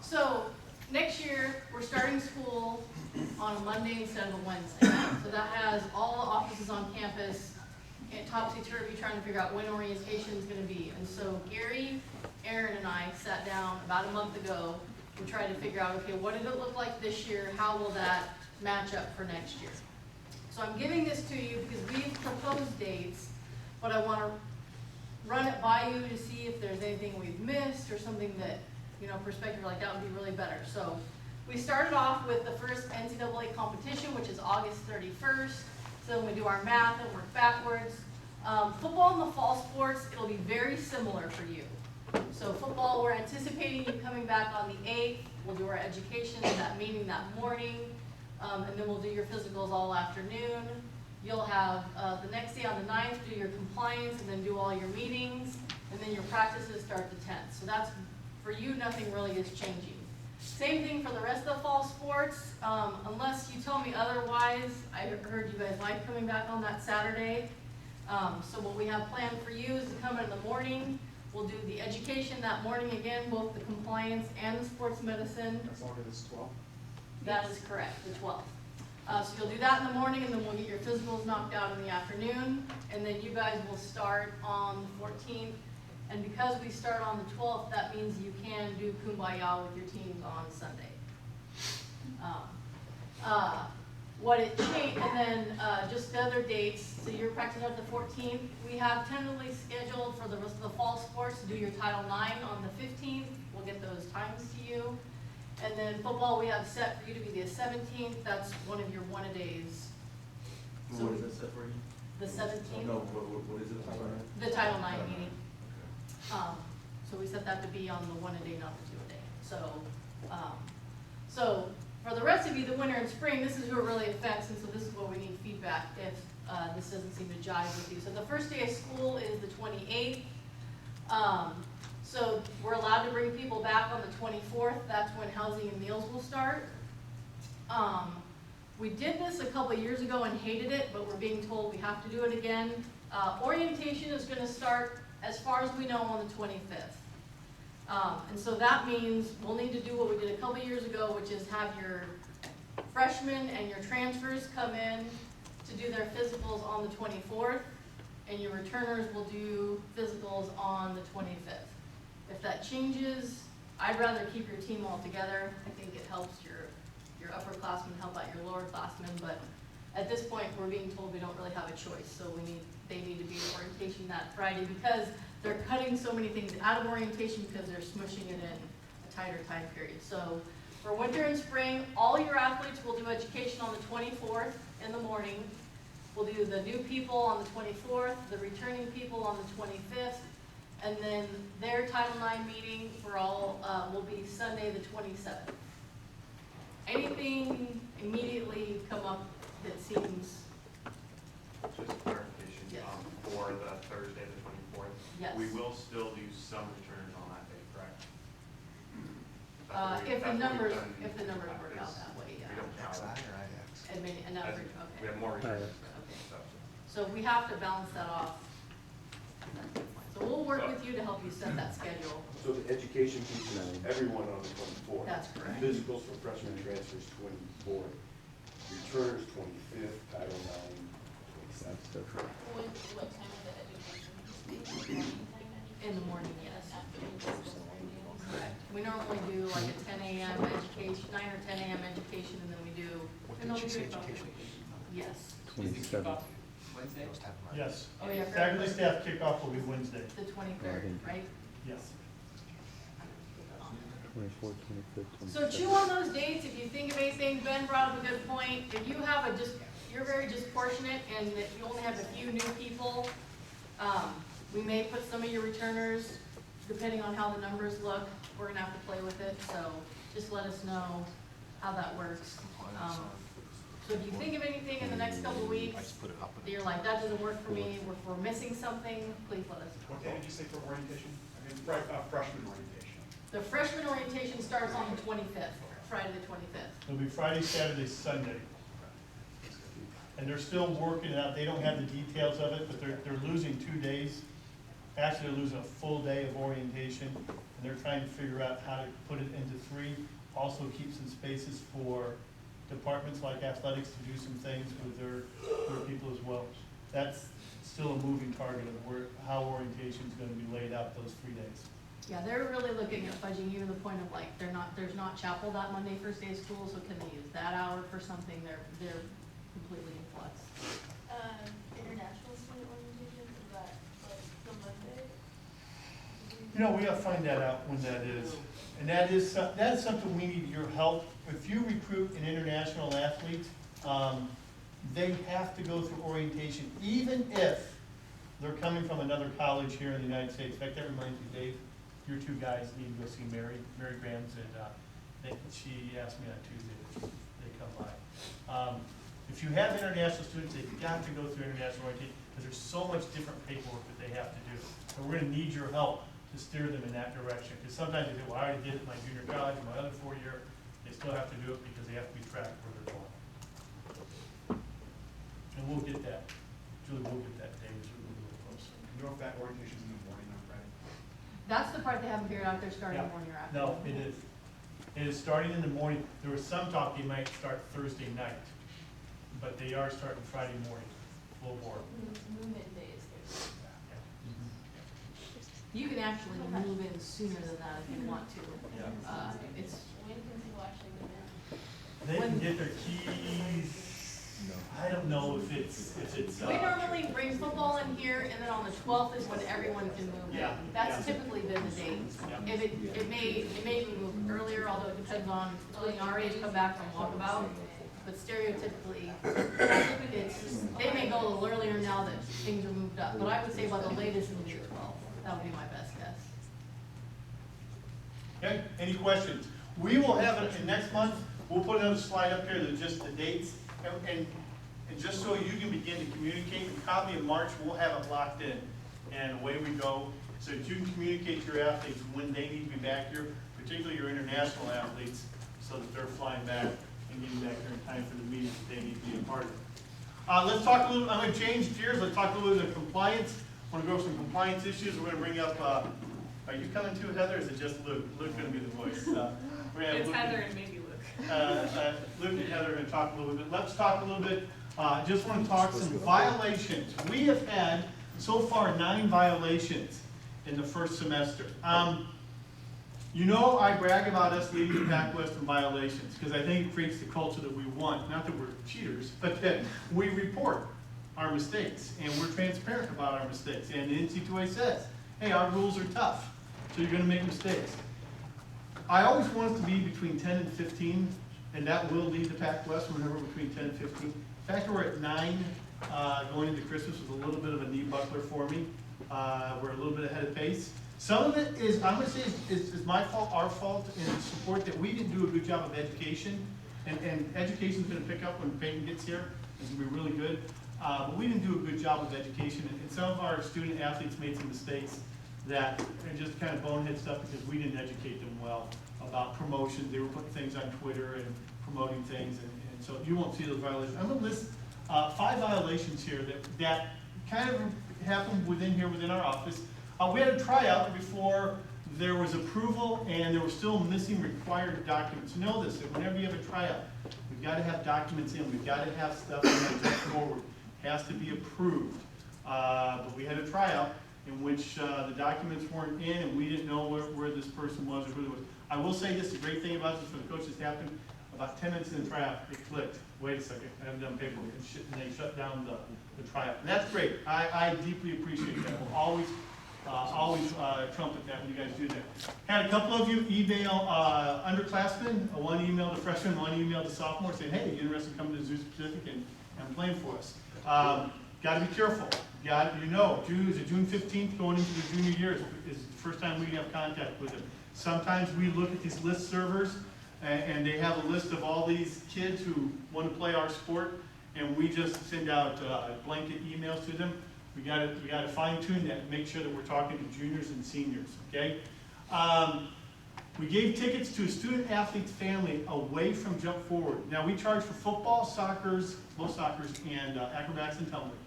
So next year, we're starting school on a Monday instead of a Wednesday. So that has all the offices on campus and topsy-turvy trying to figure out when orientation is gonna be. And so Gary, Aaron, and I sat down about a month ago and tried to figure out, okay, what did it look like this year? How will that match up for next year? So I'm giving this to you because we've proposed dates, but I wanna run it by you to see if there's anything we've missed or something that, you know, perspective like that would be really better. So we started off with the first NCAA competition, which is August 31st. So then we do our math and work backwards. Football and the fall sports, it'll be very similar for you. So football, we're anticipating you coming back on the 8th. We'll do our education, that meeting that morning, and then we'll do your physicals all afternoon. You'll have the next day on the 9th, do your compliance, and then do all your meetings, and then your practices start the 10th. So that's, for you, nothing really is changing. Same thing for the rest of the fall sports, unless you tell me otherwise. I heard you guys like coming back on that Saturday. So what we have planned for you is to come in the morning. We'll do the education that morning again, both the compliance and the sports medicine. As long as it's 12. That is correct, the 12th. So you'll do that in the morning, and then we'll get your physicals knocked out in the afternoon, and then you guys will start on the 14th. And because we start on the 12th, that means you can do Kumbaya with your teams on Sunday. What it changed, and then just the other dates, so your practice at the 14th, we have tentatively scheduled for the rest of the fall sports to do your Title IX on the 15th. We'll get those times to you. And then football, we have set for you to be the 17th. That's one of your one-a-days So What is that set for you? the 17th. No, what is it? The Title IX meeting. So we set that to be on the one-a-day, not the two-a-day. So for the rest of you, the winter and spring, this is who it really affects, and so this is where we need feedback if this doesn't seem to jive with you. So the first day of school is the 28th. So we're allowed to bring people back on the 24th. That's when housing and meals will start. We did this a couple of years ago and hated it, but we're being told we have to do it again. Orientation is gonna start, as far as we know, on the 25th. And so that means we'll need to do what we did a couple of years ago, which is have your freshmen and your transfers come in to do their physicals on the 24th, and your returners will do physicals on the 25th. If that changes, I'd rather keep your team all together. I think it helps your upperclassmen help out your lowerclassmen, but at this point, we're being told we don't really have a choice, so they need to be in orientation that Friday, because they're cutting so many things out of orientation because they're smushing it in a tighter time period. So for winter and spring, all your athletes will do education on the 24th in the morning. We'll do the new people on the 24th, the returning people on the 25th, and then their Title IX meeting for all will be Sunday the 27th. Anything immediately come up that seems, Just clarification, Yes. For the Thursday, the 24th. Yes. We will still do some returns on that day, correct? if the That's what we've numbers, done in if the numbers work out practice. that way, We yeah. don't count it. Enough, As- okay. We have more returns. Okay. So, So we have to balance that off. So we'll work with you to help you set that schedule. So the education piece is everyone on the 24th. That's correct. Physicals for freshman transfers 24th, returners 25th, Title IX 27th. What time of the education? In the morning, yes. Correct. We normally do like a 10 a.m. education, 9 or 10 a.m. education, and then we do. and then we do education? Yes, 27th. Wednesday? Yes. Oh, yeah. Faculty staff kickoff will be Wednesday. the 23rd, right? Yes. 24th, 25th, 26th. So chew on those dates. If you think of anything, Ben brought up a good point. If you have you're very disproportionate and that you only have a few new people, we may put some of your returners, depending on how the numbers look, we're gonna have to play with it, so just let us know how that works. So if you think of anything in the next couple of weeks, that you're like, that doesn't work for me, if we're missing something, please let us know. What day did you say for orientation? I mean, freshman orientation. The freshman orientation starts on the 25th, Friday the 25th. It'll be Friday, Saturday, Sunday. And they're still working it out. They don't have the details of it, but they're losing 2 days. Actually, they're losing a full day of orientation, and they're trying to figure out how to put it into 3. Also keep some spaces for departments like athletics to do some things with their people as well. That's still a moving target of how orientation is going to be laid out those 3 days. Yeah, they're really looking at fudging even to the point of like, there's not chapel that Monday, first day of school, so can they use that hour for something? They're completely in flux. International student orientation, is that like the Monday? You know, we gotta find that out when that is. And that is something we need your help. If you recruit an international athlete, they have to go through orientation, even if they're coming from another college here in the United States. In fact, that reminds me, Dave, your 2 guys need to go see Mary Grams, and she asked me on Tuesday if they come by. If you have international students, they've got to go through international orientation, because there's so much different paperwork that they have to do. So we're gonna need your help to steer them in that direction, because sometimes they say, well, I already did it in my junior college, my other 4-year, they still have to do it because they have to be tracked where they're going. And we'll get that, Julie, we'll get that day as we move a little closer. You know if that orientation's in the morning on Friday? That's the part they haven't figured out, they're starting Yeah. morning or afternoon. No, it is. It is starting in the morning. There was some talk they might start Thursday night, but they are starting Friday morning, full board. Movement days, there's. You can actually move in sooner than that if you want to. It's, When can people actually move in? They can get their keys, I don't know if it's, we normally bring football in here, and then on the 12th is when everyone can move in. Yeah, That's yeah. typically been the date. Yeah. If it may be moved earlier, although it depends on, including our age, come back from walkabout. but stereotypically, they may go a little earlier now that things are moved up, but I would say by the latest in year 12, that would be my best guess. Okay, any questions? We will have it, and next month, we'll put another slide up here that's just the dates, and just so you can begin to communicate, probably in March, we'll have it locked in, and away we go, so that you can communicate to your athletes when they need to be back here, particularly your international athletes, so that they're flying back and getting back here in time for the meetings that they need to be a part of. Let's talk a little, I'm gonna change gears, let's talk a little bit of compliance. I wanna go over some compliance issues. We're gonna bring up, are you coming too, Heather, or is it just Luke? Luke's gonna be the voice. We're gonna have It's Luke Heather and maybe Luke. Luke and Heather are gonna talk a little bit. Let's talk a little bit, just wanna talk some violations. We have had, so far, 9 violations in the first semester. You know, I brag about us leading the Pac West in violations, because I think it creates the culture that we want. Not that we're cheaters, but that we report our mistakes, and we're transparent about our mistakes. And the NC2A says, hey, our rules are tough, so you're gonna make mistakes. I always want it to be between 10 and 15, and that will lead the Pac West whenever between 10 and 15. The fact that we're at 9 going into Christmas was a little bit of a knee buckler for me. We're a little bit ahead of pace. Some of it is, I'm gonna say, is my fault, our fault, in support that we didn't do a good job of education. And education's gonna pick up when Peyton gets here. It's gonna be really good. But we didn't do a good job of education. And some of our student athletes made some mistakes that are just kind of bonehead stuff because we didn't educate them well about promotions. They were putting things on Twitter and promoting things. And so you won't see those violations. I'm gonna list 5 violations here that kind of happened within our office. We had a tryout before there was approval and there were still missing required documents. Know this, that whenever you have a tryout, we've got to have documents in, we've got to have stuff that goes forward. It has to be approved. But we had a tryout in which the documents weren't in and we didn't know where this person was or who it was. I will say this, the great thing about this for the coaches happened, about 10 minutes in the tryout, it clicked. Wait a second, I haven't done paperwork, and they shut down the tryout. And that's great. I deeply appreciate that. We'll always trumpet that when you guys do that. Had a couple of you email underclassmen, one email to freshmen, one email to sophomores saying, hey, you interested in coming to Zeus Pacific and playing for us? Got to be careful. June 15th going into the junior year is the first time we have contact with them. Sometimes we look at these list servers and they have a list of all these kids who want to play our sport, and we just send out blanket emails to them. We got to fine tune that and make sure that we're talking to juniors and seniors. Okay. We gave tickets to a student athlete's family away from Jump Forward. Now we charge for football, both soccers, and acrobatics and tumbling.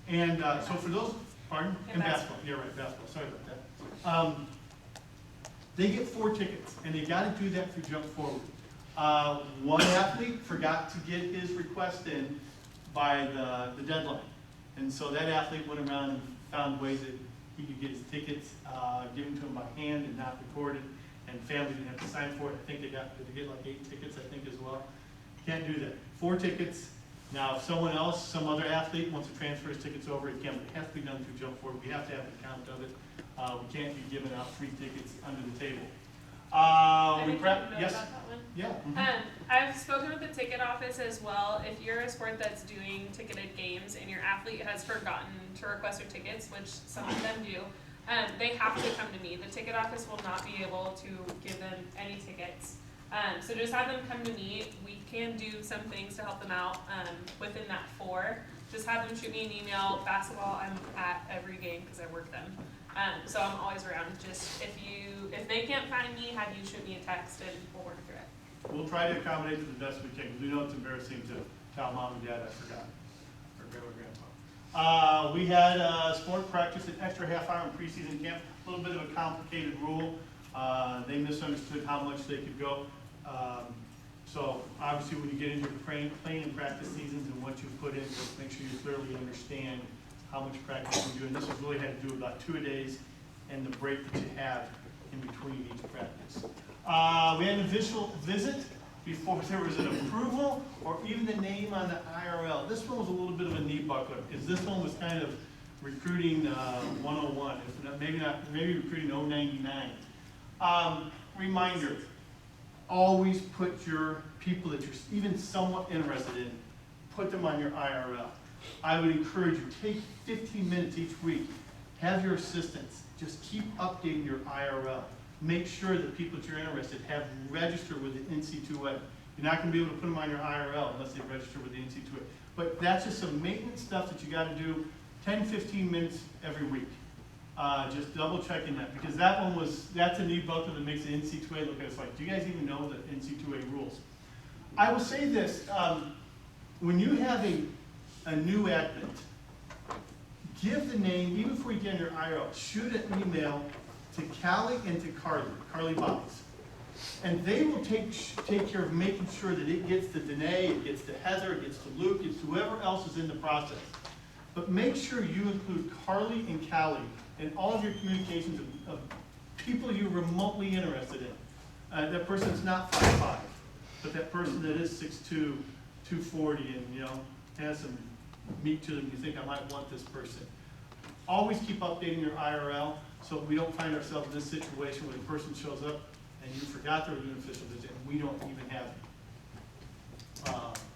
And so for those, pardon? And basketball. Yeah, right, basketball. Sorry about that. They get 4 tickets, and they got to do that through Jump Forward. One athlete forgot to get his request in by the deadline. And so that athlete went around and found ways that he could get his tickets given to him by hand and not recorded, and family didn't have to sign for it. I think they get like 8 tickets, I think, as well. Can't do that. 4 tickets. Now, if someone else, some other athlete wants to transfer his tickets over, it can, but it has to be done through Jump Forward. We have to have an account of it. We can't be giving out free tickets under the table. Yes? About that one. Yeah. I've spoken with the ticket office as well. If you're a sport that's doing ticketed games and your athlete has forgotten to request their tickets, which some of them do, they have to come to me. The ticket office will not be able to give them any tickets. So just have them come to me. We can do some things to help them out within that 4. Just have them shoot me an email. Basketball, I'm at every game because I work them. So I'm always around. Just if they can't find me, have you shoot me a text and we'll work through it. We'll try to accommodate to the best we can, because we know it's embarrassing to tell mom and dad I forgot, or grandpa. We had sport practice, an extra half hour in preseason camp, a little bit of a complicated rule. They misunderstood how much they could go. So obviously when you get into playing and practice seasons and what you put in, just make sure you clearly understand how much practice you do. And this was really had to do with about 2 days and the break that you have in between each practice. We had an official visit before there was an approval or even the name on the IRL. This one was a little bit of a knee buckler because this one was kind of recruiting 101, maybe recruiting 099. Reminder, always put your people that you're even somewhat interested in, put them on your IRL. I would encourage you, take 15 minutes each week, have your assistants, just keep updating your IRL. Make sure that people that you're interested have registered with the NC2A. You're not gonna be able to put them on your IRL unless they register with the NC2A. But that's just some maintenance stuff that you gotta do 10, 15 minutes every week. Just double checking that, because that's a neat bug that makes the NC2A look at us like, do you guys even know the NC2A rules? I will say this, when you have a new admit, give the name, even before you get in your IRL, shoot an email to Callie and to Carly Bodies. And they will take care of making sure that it gets to Danae, it gets to Heather, it gets to Luke, it's whoever else is in the process. But make sure you include Carly and Callie in all of your communications of people you're remotely interested in. That person's not 5'5", but that person that is 6'2", 240, and has some meat to them, you think I might want this person. Always keep updating your IRL so we don't find ourselves in this situation where the person shows up and you forgot they were doing an official visit and we don't even have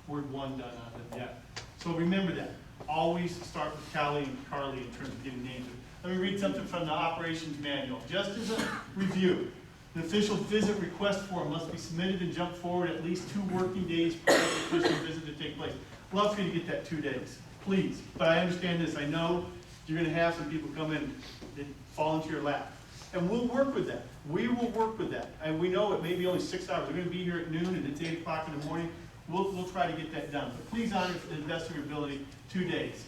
word 1 done on them yet. So remember that. Always start with Callie and Carly in terms of getting names. Let me read something from the operations manual. Just as a review, an official visit request form must be submitted and jump forward at least 2 working days prior to the official visit to take place. Love for you to get that 2 days, please. But I understand this. I know you're going to have some people come in and fall into your lap. And we'll work with that. We will work with that. And we know it may be only 6 hours. We're going to be here at noon and it's 8 o'clock in the morning. We'll try to get that done. But please honor to the best of your ability 2 days.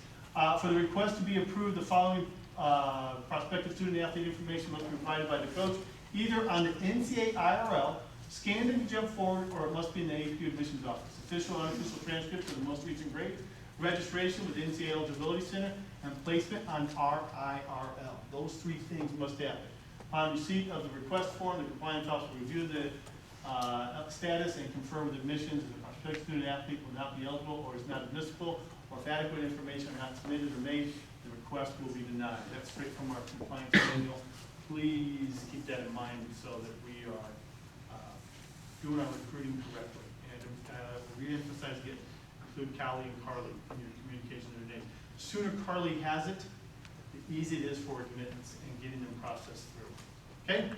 For the request to be approved, the following prospective student athlete information must be provided by the coach, either on the NCAA IRL, scanned and jump forward, or it must be in the AP admissions office. Official and unofficial transcripts of the most recent grade, registration with the NCAA Eligibility Center, and placement on our IRL. Those 3 things must happen. Upon receipt of the request form, the compliance officer will review the status and confirm with admissions that the prospective student athlete will not be eligible or is not admissible, or if adequate information are not submitted or made, the request will be denied. That's straight from our compliance manual. Please keep that in mind so that we are doing our recruiting correctly. And re-emphasize again, include Callie and Carly in your communication of their name. The sooner Carly has it, the easier it is for admittance and getting them processed through. Okay?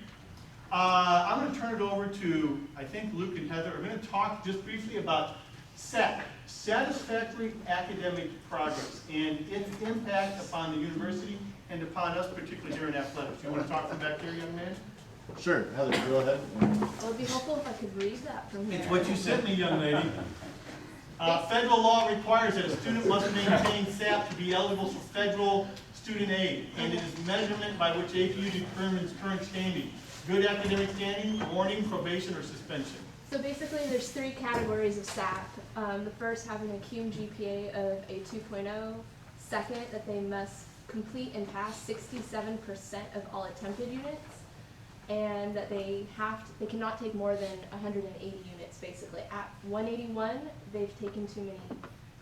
I'm going to turn it over to, I think, Luke and Heather. We're going to talk just briefly about SAP, Satisfactory Academic Progress, and its impact upon the university and upon us, particularly here in athletics. You want to talk from back there, young man? Sure, Heather, go ahead. Well, it'd be helpful if I could read that from here. It's what you sent me, young lady. Federal law requires that a student must maintain SAP to be eligible for federal student aid, and it is measurement by which APU determines current standing. Good academic standing, warning, probation, or suspension. So basically there's 3 categories of SAP. The first having a cum GPA of a 2.0. Second, that they must complete and pass 67% of all attempted units. And that they cannot take more than 180 units basically. At 181, they've taken too many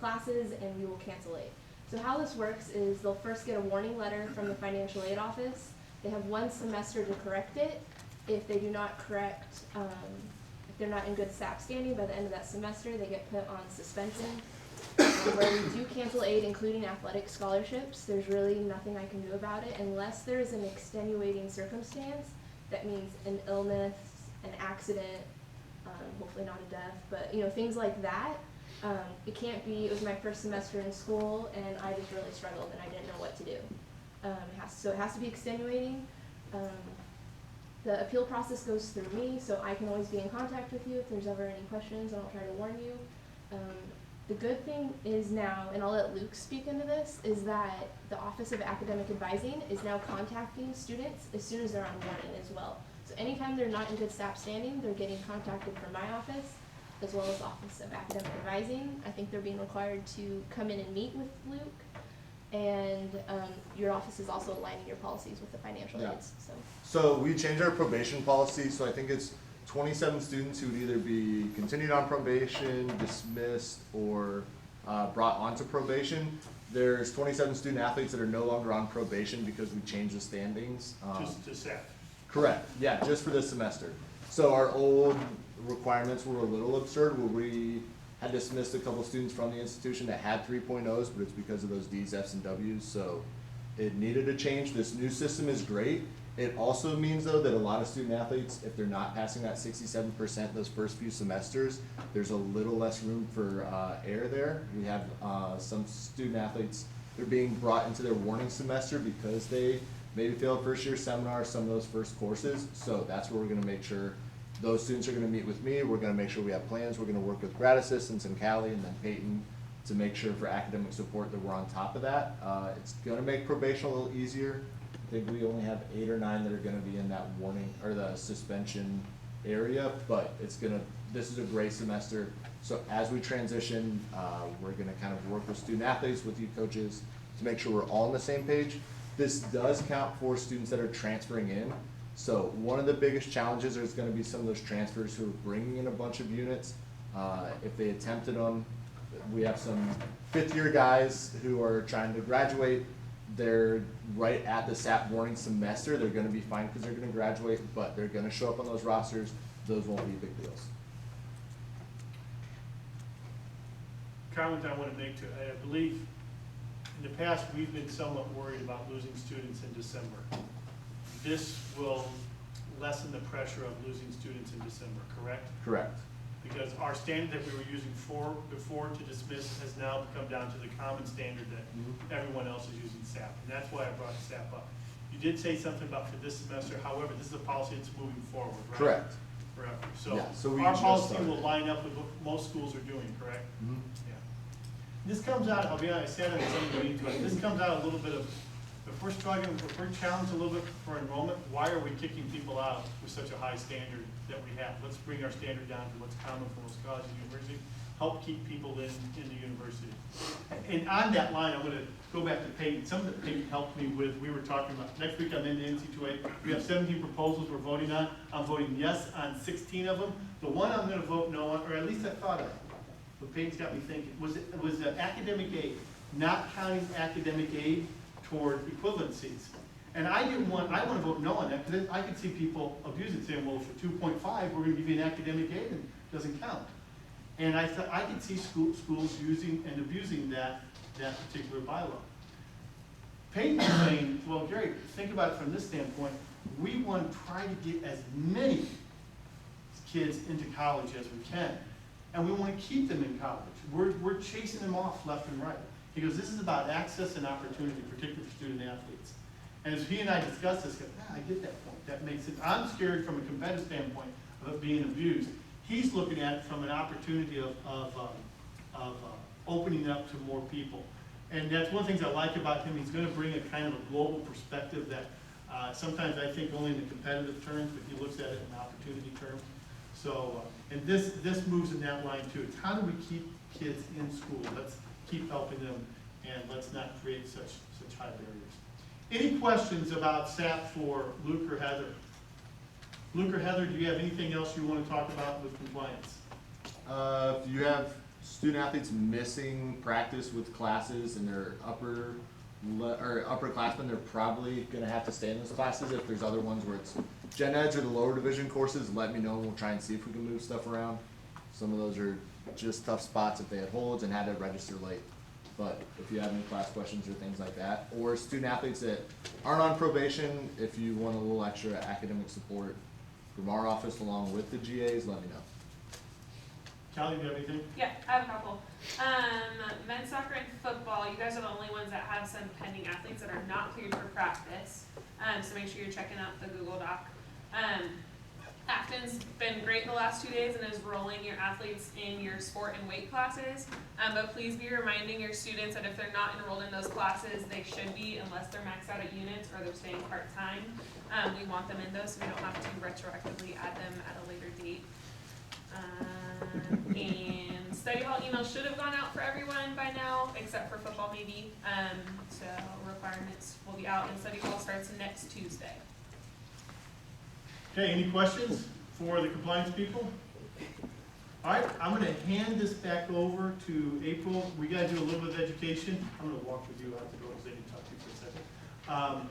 classes and we will cancel it. So how this works is they'll first get a warning letter from the financial aid office. They have 1 semester to correct it. If they do not correct, if they're not in good SAP standing by the end of that semester, they get put on suspension. Where we do cancel aid, including athletic scholarships, there's really nothing I can do about it unless there is an extenuating circumstance. That means an illness, an accident, hopefully not a death, but things like that. It can't be, it was my first semester in school and I just really struggled and I didn't know what to do. It has to be extenuating. The appeal process goes through me, so I can always be in contact with you if there's ever any questions, and I'll try to warn you. The good thing is now, and I'll let Luke speak into this, is that the Office of Academic Advising is now contacting students as soon as they're on warning as well. So anytime they're not in good SAP standing, they're getting contacted from my office, as well as the Office of Academic Advising. I think they're being required to come in and meet with Luke. And your office is also aligning your policies with the financial aids. So we changed our probation policy, so I think it's 27 students who would either be continued on probation, dismissed, or brought onto probation. There's 27 student athletes that are no longer on probation because we changed the standings. Just to SAP. Correct, yeah, just for this semester. So our old requirements were a little absurd, where we had dismissed a couple students from the institution that had 3.0s, but it's because of those Ds, Fs, and Ws, so it needed a change. This new system is great. It also means, though, that a lot of student athletes, if they're not passing that 67% those first few semesters, there's a little less room for error there. We have some student athletes, they're being brought into their warning semester because they maybe failed first year seminar, some of those first courses. So that's where we're gonna make sure those students are gonna meet with me. We're gonna make sure we have plans. We're gonna work with grad assistants and Callie and then Peyton to make sure for academic support that we're on top of that. It's gonna make probation a little easier. I think we only have 8 or 9 that are gonna be in that warning or the suspension area, but this is a great semester. So as we transition, we're gonna kind of work with student athletes, with you coaches, to make sure we're all on the same page. This does count for students that are transferring in. So one of the biggest challenges is gonna be some of those transfers who are bringing in a bunch of units. If they attempted them, we have some 5th-year guys who are trying to graduate. They're right at the SAP warning semester. They're gonna be fine because they're gonna graduate, but they're gonna show up on those rosters. Those won't be big deals. Comment I want to make to, I believe, in the past, we've been somewhat worried about losing students in December. This will lessen the pressure of losing students in December, correct? Correct. Because our standard that we were using before to dismiss has now come down to the common standard that everyone else is using SAP, and that's why I brought SAP up. You did say something about for this semester, however, this is a policy that's moving forward, right? Correct. Forever. Yeah, so we Our just policy started. will line up with what most schools are doing, correct? Mhm. Yeah. This comes out, I'll be honest, I said it in some meeting to it, this comes out a little bit of, if we're struggling, if we're challenged a little bit for enrollment, why are we kicking people out with such a high standard that we have? Let's bring our standard down to what's common for most colleges and universities, help keep people in the university. And on that line, I'm gonna go back to Peyton, something that Peyton helped me with, we were talking about, next week I'm in the NC2A, we have 17 proposals we're voting on, I'm voting yes on 16 of them. The one I'm gonna vote no on, or at least I thought of, what Peyton's got me thinking, was academic aid, not counting academic aid toward equivalencies. And I want to vote no on that, because I could see people abusing, saying, well, for 2.5, we're gonna give you an academic aid, and it doesn't count. And I thought, I could see schools using and abusing that particular bylaw. Peyton was saying, well, Gary, think about it from this standpoint, we want to try to get as many kids into college as we can, and we want to keep them in college. We're chasing them off left and right. He goes, this is about access and opportunity, particularly for student athletes. And as he and I discussed this, I get that point. That makes sense. I'm scared from a competitive standpoint of it being abused. He's looking at it from an opportunity of opening up to more people. And that's one of the things I like about him. He's going to bring a kind of a global perspective that sometimes I think only in the competitive terms, but he looks at it in opportunity terms. So, and this moves in that line too. It's how do we keep kids in school? Let's keep helping them, and let's not create such high barriers. Any questions about SAP for Luke or Heather? Luke or Heather, do you have anything else you want to talk about with compliance? If you have student athletes missing practice with classes and they're upperclassmen, they're probably going to have to stay in those classes. If there's other ones where it's gen eds or the lower division courses, let me know. We'll try and see if we can move stuff around. Some of those are just tough spots if they had holds and had to register late. But if you have any class questions or things like that, or student athletes that aren't on probation, if you want a little extra academic support from our office along with the GAs, let me know. Callie, do you have anything? Yeah, I have a couple. Men's soccer and football, you guys are the only ones that have some pending athletes that are not cleared for practice. So make sure you're checking out the Google Doc. Afton's been great the last 2 days and is rolling your athletes in your sport and weight classes. But please be reminding your students that if they're not enrolled in those classes, they should be, unless they're maxed out at units or they're staying part-time. We want them in those so we don't have to retroactively add them at a later date. And study hall emails should have gone out for everyone by now, except for football maybe. So requirements will be out and study hall starts next Tuesday. Okay, any questions for the compliance people? All right, I'm going to hand this back over to April. We got to do a little bit of education. I'm going to walk with you out the door because I didn't talk to you for a second.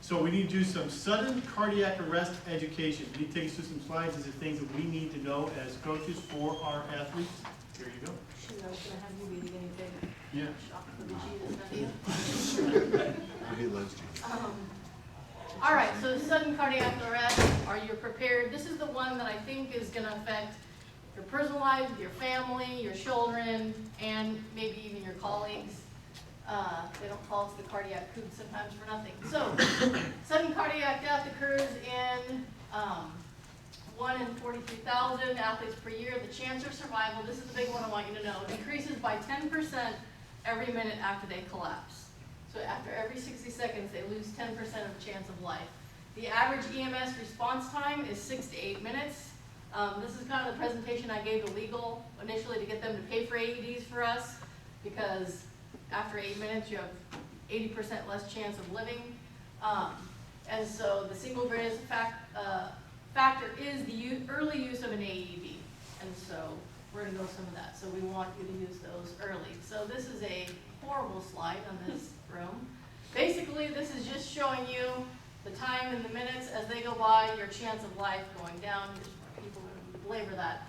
So we need to do some sudden cardiac arrest education. We need to take us through some slides. These are things that we need to know as coaches for our athletes. Here you go. Shoot, I was gonna have you be the guinea pig. Yeah. Shock for the Jesus, not you. Maybe loves Jesus. All right, so sudden cardiac arrest, are you prepared? This is the one that I think is gonna affect your personal life, your family, your children, and maybe even your colleagues. They don't call us the cardiac coot sometimes for nothing. So, sudden cardiac death occurs in 1 in 43,000 athletes per year. The chance of survival, this is the big one I want you to know, decreases by 10% every minute after they collapse. So after every 60 seconds, they lose 10% of chance of life. The average EMS response time is 6 to 8 minutes. This is kind of the presentation I gave to legal initially to get them to pay for AEDs for us, because after 8 minutes, you have 80% less chance of living. And so the single greatest factor is the early use of an AED. And so we're going to go some of that. So we want you to use those early. So this is a horrible slide on this room. Basically, this is just showing you the time and the minutes as they go by, your chance of life going down. People belabor that.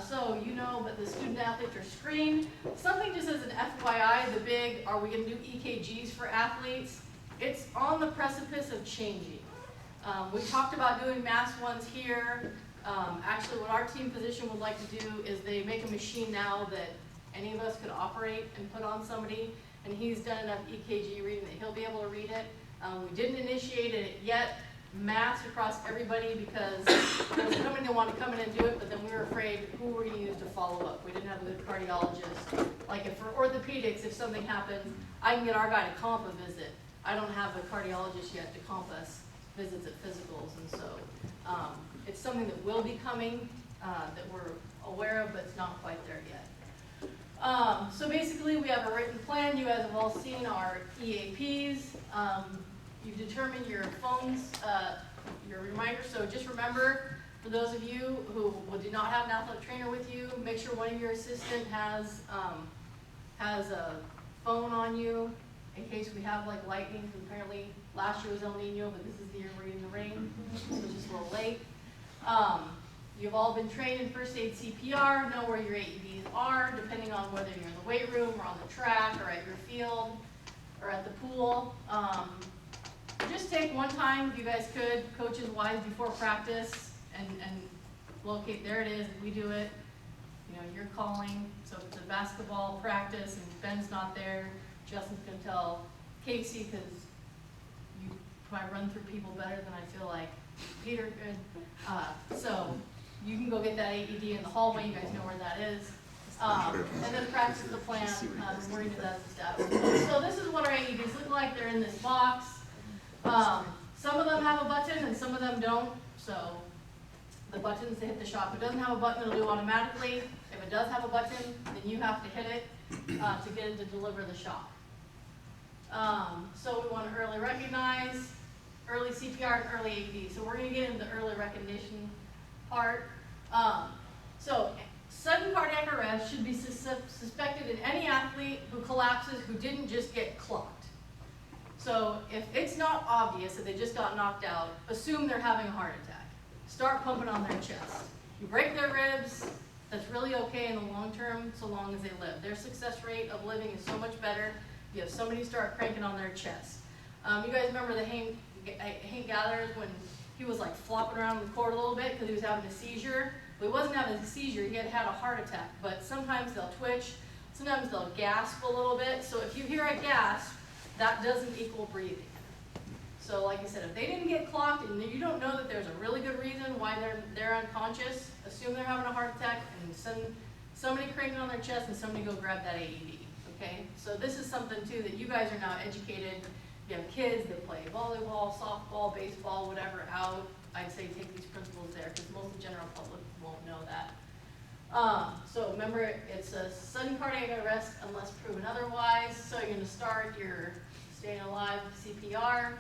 So you know, but the student athletes are screened. Something just as an FYI, the big, are we going to do EKGs for athletes? It's on the precipice of changing. We talked about doing mass ones here. Actually, what our team physician would like to do is they make a machine now that any of us could operate and put on somebody, and he's done enough EKG reading that he'll be able to read it. We didn't initiate it yet, mass across everybody, because there was a company that wanted to come in and do it, but then we were afraid who were going to use to follow up. We didn't have a good cardiologist. Like if for orthopedics, if something happens, I can get our guy to comp a visit. I don't have a cardiologist yet to comp us visits at physicals, and so it's something that will be coming, that we're aware of, but it's not quite there yet. So basically, we have a written plan. You guys have all seen our EAPs. You've determined your phones, your reminders. So just remember, for those of you who do not have an athletic trainer with you, make sure one of your assistant has a phone on you in case we have like lightning. Because apparently last year was El Nino, but this is the year we're getting the rain, so it's just a little late. You've all been trained in first aid CPR, know where your AEDs are, depending on whether you're in the weight room or on the track or at your field or at the pool. Just take one time, if you guys could, coaches wise, before practice and locate, there it is, we do it. You know, you're calling, so if it's a basketball practice and Ben's not there, Justin's gonna tell Casey, because you probably run through people better than I feel like Peter could. So you can go get that AED in the hallway, you guys know where that is. And then practice the plan, where you do that stuff. So this is what our AEDs look like. They're in this box. Some of them have a button and some of them don't. So the buttons to hit the shock. If it doesn't have a button, it'll do automatically. If it does have a button, then you have to hit it to get it to deliver the shock. So we want to early recognize, early CPR, and early AED. So we're going to get into the early recognition part. So sudden cardiac arrest should be suspected in any athlete who collapses who didn't just get clocked. So if it's not obvious that they just got knocked out, assume they're having a heart attack. Start pumping on their chest. You break their ribs, that's really okay in the long term, so long as they live. Their success rate of living is so much better if you have somebody start cranking on their chest. You guys remember the Hank Gathers when he was like flopping around the court a little bit because he was having a seizure? Well, he wasn't having a seizure, he had had a heart attack, but sometimes they'll twitch, sometimes they'll gasp a little bit. So if you hear a gasp, that doesn't equal breathing. So like I said, if they didn't get clocked and you don't know that there's a really good reason why they're unconscious, assume they're having a heart attack and send somebody cranking on their chest and somebody go grab that AED, okay? So this is something too that you guys are now educated. You have kids that play volleyball, softball, baseball, whatever out. I'd say take these principles there because most of the general public won't know that. So remember, it's a sudden cardiac arrest unless proven otherwise. So you're going to start your staying alive CPR.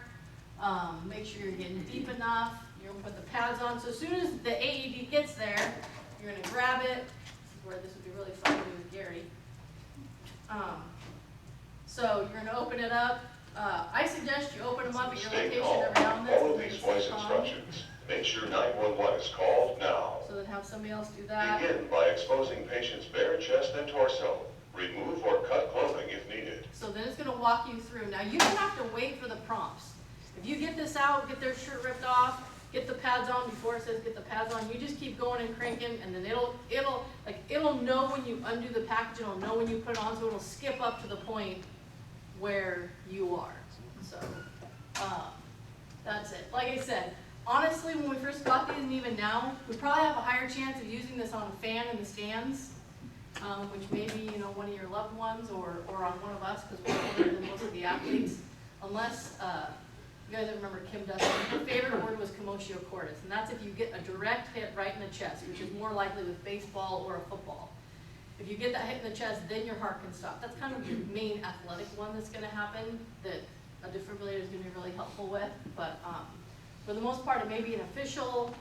Make sure you're getting deep enough. You're going to put the pads on. So as soon as the AED gets there, you're going to grab it. This is where this would be really fun to do with Gary. So you're going to open it up, I suggest you open them up at your Stay location calm. every now and then. Follow so that these it's voice calm. instructions. Make sure 911 is called now. So then have somebody else do that. Begin by exposing patient's bare chest and torso. Remove or cut clothing if needed. So then it's gonna walk you through. Now, you don't have to wait for the prompts. If you get this out, get their shirt ripped off, get the pads on before it says get the pads on, you just keep going and cranking, and then it'll know when you undo the package, it'll know when you put it on, so it'll skip up to the point where you are. So, that's it. Like I said, honestly, when we first got these, and even now, we probably have a higher chance of using this on a fan in the stands, which may be, you know, one of your loved ones, or on one of us, because we're older than most of the athletes, unless, you guys remember Kim Dustin, her favorite word was commotio cordis, and that's if you get a direct hit right in the chest, which is more likely with baseball or a football. If you get that hit in the chest, then your heart can stop. That's kind of the main athletic one that's gonna happen, that a defibrillator is gonna be really helpful with, but, for the most part, it may be an official,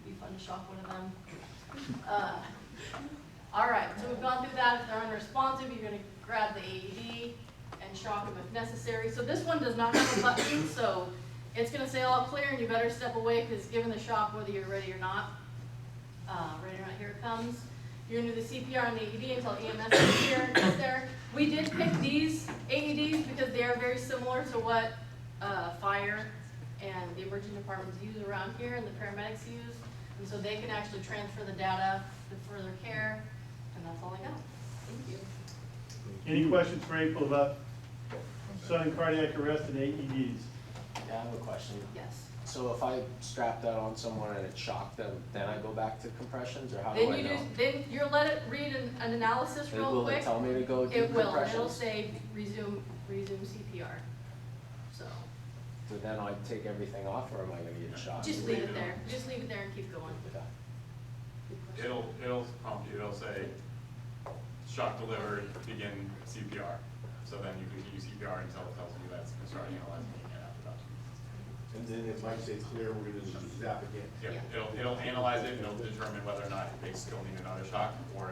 be fun to shock one of them. All right, so we've gone through that. If they're unresponsive, you're gonna grab the AED and shock them if necessary. So this one does not have a button, so it's gonna say all clear and you better step away, because given the shock, whether you're ready or not, here it comes. You're gonna do the CPR and the AED until EMS is there. We did pick these AEDs because they are very similar to what fire and the emergency departments use around here and the paramedics use. And so they can actually transfer the data to further care, and that's all I got. Thank you. Any questions for April about sudden cardiac arrest and AEDs? Yeah, I have a question. Yes. So if I strap that on someone and it shocked them, then I go back to compressions, or how do I know? Then you just, then you'll let it read an analysis And real will quick. it tell me to go do It will, compressions? it'll say resume CPR. So, So then I take everything off, or am I gonna get shocked? just leave it there, just leave it there and keep going. Okay. It'll prompt you, it'll say, shock delivered, begin CPR. So then you continue CPR until it tells you that's gonna start analyzing again after that. And then it might say clear, we're gonna zap again. Yeah, it'll analyze it, and it'll determine whether or not they still need another shock, or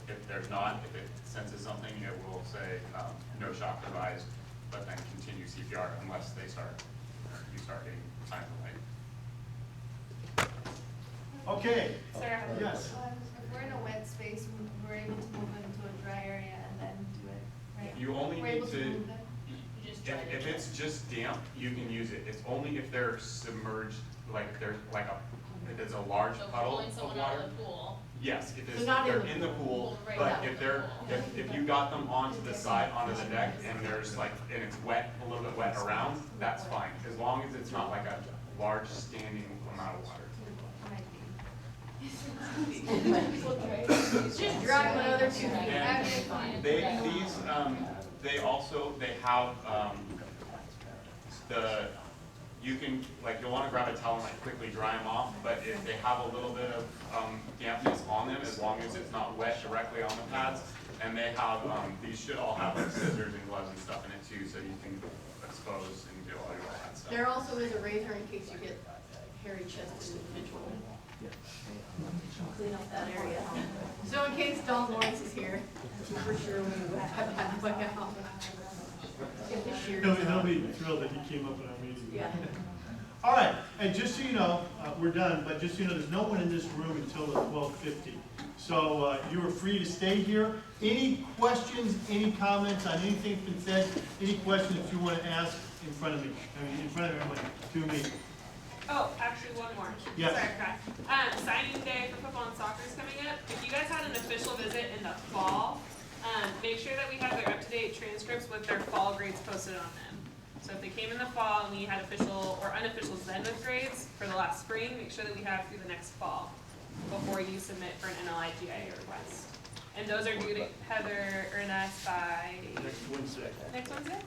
if there's not, if it senses something, it will say, no shock advised, but then continue CPR unless you start getting signs of life. Okay, Sarah? yes. If we're in a wet space, we're able to move into a dry area and then do it, right? You only We're need able to, move it? if it's just damp, you can use it. It's only if they're submerged, like there's like if it's a large puddle of water. pool. Yes, if So not they're in the in the pool, Right. but if you got them onto the side, onto the deck, and there's like, and it's wet, a little bit wet around, that's fine, as long as it's not like a large standing amount of water. Just drag my other two. And they also, they have, you can, like, you'll wanna grab a towel and like quickly dry them off, but if they have a little bit of, dampness on them, as long as it's not wet directly on the pads, and they have, these should all have like scissors and gloves and stuff in it too, so you can expose and do all that stuff. There also is a razor in case you get hairy chested individual. Clean up that area. So in case Don Lawrence is here, for sure we would have that one out. Get the shears He'll out. be thrilled that he came up in our meeting. Yeah. All right, and just so you know, we're done, but just so you know, there's no one in this room until the 12:50. So you are free to stay here. Any questions, any comments on anything that's been said? Any questions that you want to ask in front of me? I mean, in front of everybody, to me. Oh, actually, one more. Yes. Sorry, Pat. Signing day for football and soccer is coming up. If you guys had an official visit in the fall, make sure that we have their up-to-date transcripts with their fall grades posted on them. So if they came in the fall and we had official or unofficial Zenith grades for the last spring, make sure that we have through the next fall before you submit for an NLIGA request. And those are due to Heather Ernest by Next Wednesday. next Wednesday?